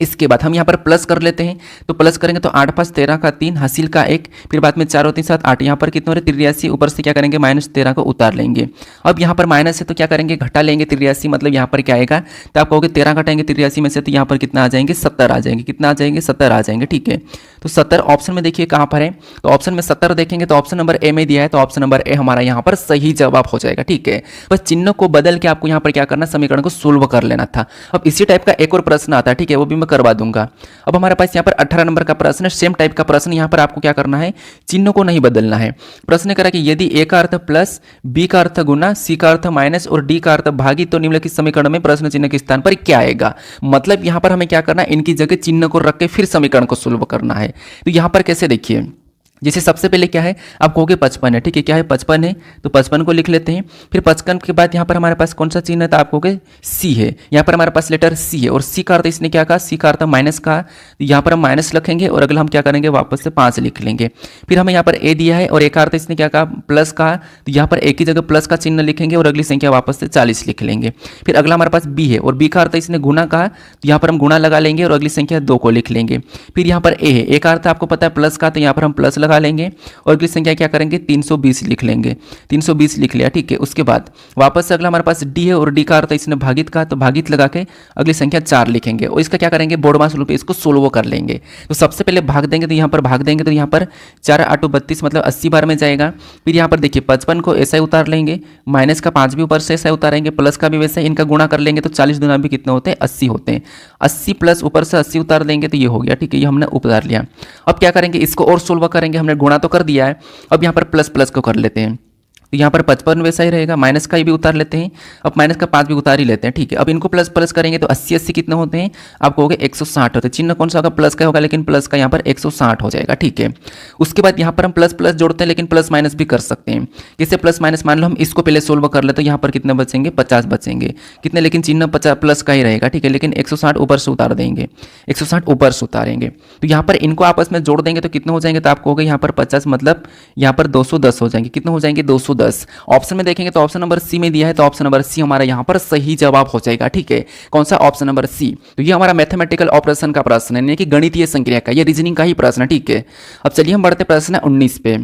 इसके बाद हम यहाँ पर प्लस कर लेते हैं, तो प्लस करेंगे तो 8 5 13 का 3 हासिल का 1, फिर बाद में 4 और 3 7 8, यहाँ पर कितने हो रहे 83, ऊपर से क्या करेंगे -13 को उतार लेंगे। अब यहाँ पर माइनस है तो क्या करेंगे घटा लेंगे 83, मतलब यहाँ पर क्या आएगा, तो आप कहोगे 13 घटाएंगे 83 में से तो यहाँ पर कितना आ जाएंगे 70 आ जाएंगे, कितना आ जाएंगे 70 आ जाएंगे। ठीक है, तो 70 ऑप्शन में देखिए कहाँ पर है, तो ऑप्शन में 70 देखेंगे तो ऑप्शन नंबर ए में दिया है, तो ऑप्शन नंबर ए हमारा यहाँ पर सही जवाब हो जाएगा। ठीक है, बस चिन्ह को बदल के आपको यहाँ पर क्या करना, समीकरण को सोल्व कर लेना था। अब इसी टाइप का एक और प्रश्न आता है, ठीक है, वो भी मैं करवा दूंगा। अब हमारे पास यहाँ पर 18 नंबर का प्रश्न है, सेम टाइप का प्रश्न। यहाँ पर आपको क्या करना है, चिन्ह को नहीं बदलना है। प्रश्न करा कि यदि ए का अर्थ प्लस, बी का अर्थ गुना, सी का अर्थ माइनस और डी का अर्थ भागी, तो निम्नलिखित समीकरण में प्रश्न चिन्ह के स्थान पर क्या आएगा। मतलब यहाँ पर हमें क्या करना है, इनकी जगह चिन्ह को रख के फिर समीकरण को सोल्व करना है। तो यहाँ पर कैसे देखिए, जैसे सबसे पहले क्या है, आप कहोगे 55 है, ठीक है, क्या है 55 है, तो 55 को लिख लेते हैं। फिर 55 के बाद यहाँ पर हमारे पास कौन सा चिन्ह है, तो आप कहोगे सी है, यहाँ पर हमारे पास लेटर सी है, और सी का अर्थ इसने क्या कहा, सी का अर्थ माइनस का, तो यहाँ पर हम माइनस लिखेंगे और अगला हम क्या करेंगे वापस से 5 लिख लेंगे। फिर हमें यहाँ पर ए दिया है और ए का अर्थ इसने क्या कहा, प्लस का, तो यहाँ पर ए की जगह प्लस का चिन्ह लिखेंगे और अगली संख्या वापस से 40 लिख लेंगे। फिर अगला हमारे पास बी है और बी का अर्थ इसने गुना कहा, तो यहाँ पर हम गुना लगा लेंगे और अगली संख्या 2 को लिख लेंगे। फिर यहाँ पर ए है, ए का अर्थ आपको पता है प्लस का, तो यहाँ पर हम प्लस लगा लेंगे और अगली संख्या क्या करेंगे 320 लिख लेंगे, 320 लिख लिया। ठीक है, उसके बाद वापस से अगला हमारे पास डी है और डी का अर्थ इसने भागित का, तो भागित लगा के अगली संख्या 4 लिखेंगे और इसका क्या करेंगे बोर्डमास रूप इसको सोल्व कर लेंगे। तो सबसे पहले भाग देंगे, तो यहाँ पर भाग देंगे तो यहाँ पर 4 8 32 मतलब 80 बार में जाएगा। फिर यहाँ पर देखिए 55 को ऐसा ही उतार लेंगे, माइनस का 5 भी ऊपर से ऐसा ही उतारेंगे, प्लस का भी वैसा, इनका गुणा कर लेंगे तो 40 गुना भी कितने होते हैं 80 होते हैं। 80 प्लस ऊपर से 80 उतार देंगे तो ये हो गया। ठीक है, ये हमने उतार लिया। अब क्या करेंगे, इसको और सोल्व करेंगे, हमने गुणा तो कर दिया है, अब यहाँ पर प्लस प्लस को कर लेते हैं, तो यहाँ पर 55 वैसा ही रहेगा, माइनस का भी उतार लेते हैं, अब माइनस का 5 भी उतार ही लेते हैं। ठीक है, अब इनको प्लस प्लस करेंगे तो 80 80 कितने होते हैं, आप कहोगे 160 होते हैं। चिन्ह कौन सा होगा, प्लस का होगा, लेकिन प्लस का यहाँ पर 160 हो जाएगा। ठीक है, उसके बाद यहाँ पर हम प्लस प्लस जोड़ते हैं, लेकिन प्लस माइनस भी कर सकते हैं। किससे प्लस माइनस, मान लो हम इसको पहले सोल्व कर लेते हैं, यहाँ पर कितने बचेंगे 50 बचेंगे, कितने, लेकिन चिन्ह 50 प्लस का ही रहेगा। ठीक है, लेकिन 160 ऊपर से उतार देंगे, 160 ऊपर से उतारेंगे, तो यहाँ पर इनको आपस में जोड़ देंगे तो कितने हो जाएंगे, तो आप कहोगे यहाँ पर 50 मतलब यहाँ पर 210 हो जाएंगे। कितने हो जाएंगे 210। ऑप्शन में देखेंगे तो ऑप्शन नंबर सी में दिया है, तो ऑप्शन नंबर सी हमारा यहाँ पर सही जवाब हो जाएगा। ठीक है, कौन सा, ऑप्शन नंबर सी। तो ये हमारा मैथमेटिकल ऑपरेशन का प्रश्न है, यानी कि गणितीय संक्रिया का, ये रीजनिंग का ही प्रश्न है। ठीक है, अब चलिए हम बढ़ते प्रश्न 19 पे।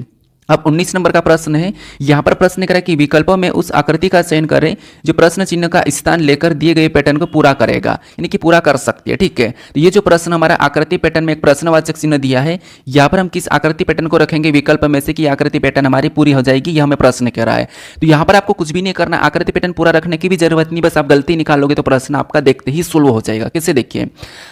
अब 19 नंबर का प्रश्न है, यहाँ पर प्रश्न करें कि विकल्पों में उस आकृति का चयन करें जो प्रश्न चिन्ह का स्थान लेकर दिए गए पैटर्न को पूरा करेगा, यानी कि पूरा कर सकती है। ठीक है, तो ये जो प्रश्न हमारा आकृति पैटर्न में एक प्रश्नवाचक चिन्ह दिया है, यहाँ पर हम किस आकृति पैटर्न को रखेंगे विकल्प में से कि आकृति पैटर्न हमारी पूरी हो जाएगी, यह हमें प्रश्न कह रहा है। तो यहाँ पर आपको कुछ भी नहीं करना, आकृति पैटर्न पूरा रखने की भी जरूरत नहीं, बस आप गलती निकालोगे तो प्रश्न आपका देखते ही सोल्व हो जाएगा। कैसे, देखिए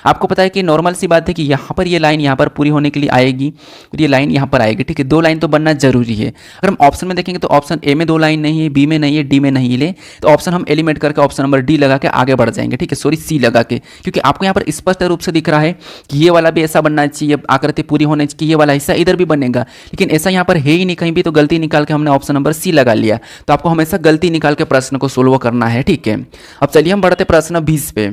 आपको पता है कि नॉर्मल सी बात है कि यहाँ पर ये लाइन यहाँ पर पूरी होने के लिए आएगी और ये लाइन यहाँ पर आएगी। ठीक है, 2 लाइन तो बनना जरूरी है। अगर हम ऑप्शन में देखेंगे तो ऑप्शन ए में 2 लाइन नहीं है, बी में नहीं है, डी में नहीं ले, तो ऑप्शन हम एलिमिनेट करके ऑप्शन नंबर डी लगा के आगे बढ़ जाएंगे। ठीक है, सॉरी सी लगा के, क्योंकि आपको यहाँ पर स्पष्ट रूप से दिख रहा है कि ये वाला भी ऐसा बनना चाहिए, आकृति पूरी होनी चाहिए, ये वाला हिस्सा इधर भी बनेगा, लेकिन ऐसा यहाँ पर है ही नहीं कहीं भी, तो गलती निकाल के हमने ऑप्शन नंबर सी लगा लिया। तो आपको हमेशा गलती निकाल के प्रश्न को सोल्व करना है। ठीक है, अब चलिए हम बढ़ते प्रश्न 20 पे।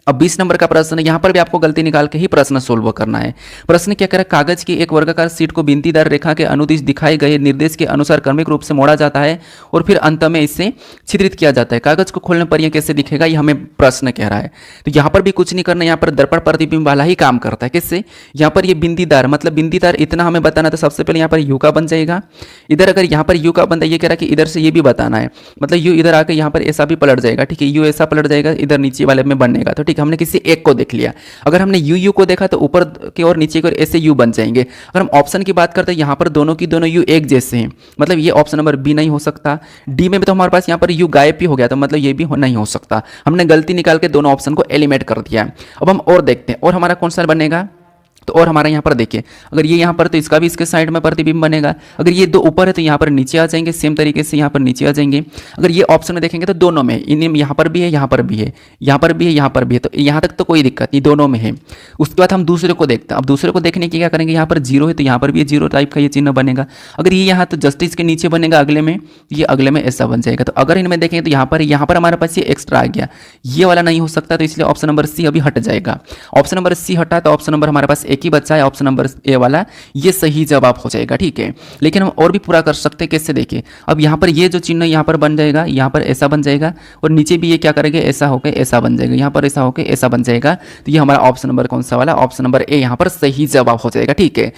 अब 20 नंबर का प्रश्न है, यहाँ पर भी आपको गलती निकाल के ही प्रश्न सोल्व करना है। प्रश्न क्या कह रहा है, कागज की एक वर्गाकार शीट को बिंदीदार रेखा के अनुदिश दिखाए गए निर्देश के अनुसार क्रमिक रूप से मोड़ा जाता है और फिर अंत में इससे छिद्रित किया जाता है। कागज को खोलने पर यह कैसे दिखेगा, ये हमें प्रश्न कह रहा है। तो यहाँ पर भी कुछ नहीं करना, यहाँ पर दर्पण प्रतिबिंब वाला ही काम करता है। किससे, यहाँ पर ये बिंदीदार, मतलब बिंदीदार इतना हमें बताना, तो सबसे पहले यहाँ पर यू का बन जाएगा। इधर अगर यहाँ पर यू का बनता है, ये कह रहा है कि इधर से ये भी बताना है, मतलब यू इधर आकर यहाँ पर ऐसा भी पलट जाएगा। ठीक है, यू ऐसा पलट जाएगा, इधर नीचे वाले में बनेगा। तो ठीक, हमने किसी एक को देख लिया। अगर हमने यू को देखा तो ऊपर की और नीचे की ओर ऐसे यू बन जाएंगे। अगर हम ऑप्शन की बात करते हैं, यहाँ पर दोनों की दोनों यू एक जैसे हैं, मतलब ये ऑप्शन नंबर बी नहीं हो सकता। डी में भी तो हमारे पास यहाँ पर यू गायब भी हो गया, तो मतलब ये भी नहीं हो सकता। हमने गलती निकाल के दोनों ऑप्शन को एलिमिनेट कर दिया। अब हम और देखते हैं, और हमारा कौन सा बनेगा, तो और हमारा यहाँ पर देखिए, अगर ये यहाँ पर तो इसका भी इसके साइड में प्रतिबिंब बनेगा। अगर ये 2 ऊपर है तो यहाँ पर नीचे आ जाएंगे, सेम तरीके से यहाँ पर नीचे आ जाएंगे। अगर ये ऑप्शन में देखेंगे तो दोनों में, इन्हें यहाँ पर भी है, यहाँ पर भी है, यहाँ पर भी है, यहाँ पर भी है, तो यहाँ तक तो कोई दिक्कत नहीं, दोनों में है। उसके बाद हम दूसरे को देखते हैं। अब दूसरे को देखने की क्या करेंगे, यहाँ पर 0 है तो यहाँ पर भी 0 टाइप का ये चिन्ह बनेगा। अगर ये यहाँ तो जस्ट इसके नीचे बनेगा, अगले में ये अगले में ऐसा बन जाएगा। तो अगर इनमें देखेंगे तो यहाँ पर हमारे पास ये एक्स्ट्रा आ गया, ये वाला नहीं हो सकता, तो इसलिए ऑप्शन नंबर सी अभी हट जाएगा। ऑप्शन नंबर सी हटा तो ऑप्शन नंबर हमारे पास एक ही बच्चा है ऑप्शन नंबर ए वाला, ये सही जवाब हो जाएगा। ठीक है, लेकिन हम और भी पूरा कर सकते हैं। कैसे देखिए, अब यहाँ पर ये जो चिन्ह यहाँ पर बन जाएगा, यहाँ पर ऐसा बन जाएगा और नीचे भी ये क्या करेंगे, ऐसा होकर ऐसा बन जाएगा, यहाँ पर ऐसा होकर ऐसा बन जाएगा। तो ये हमारा ऑप्शन नंबर कौन सा वाला, ऑप्शन नंबर ए यहाँ पर सही जवाब हो जाएगा। ठीक है।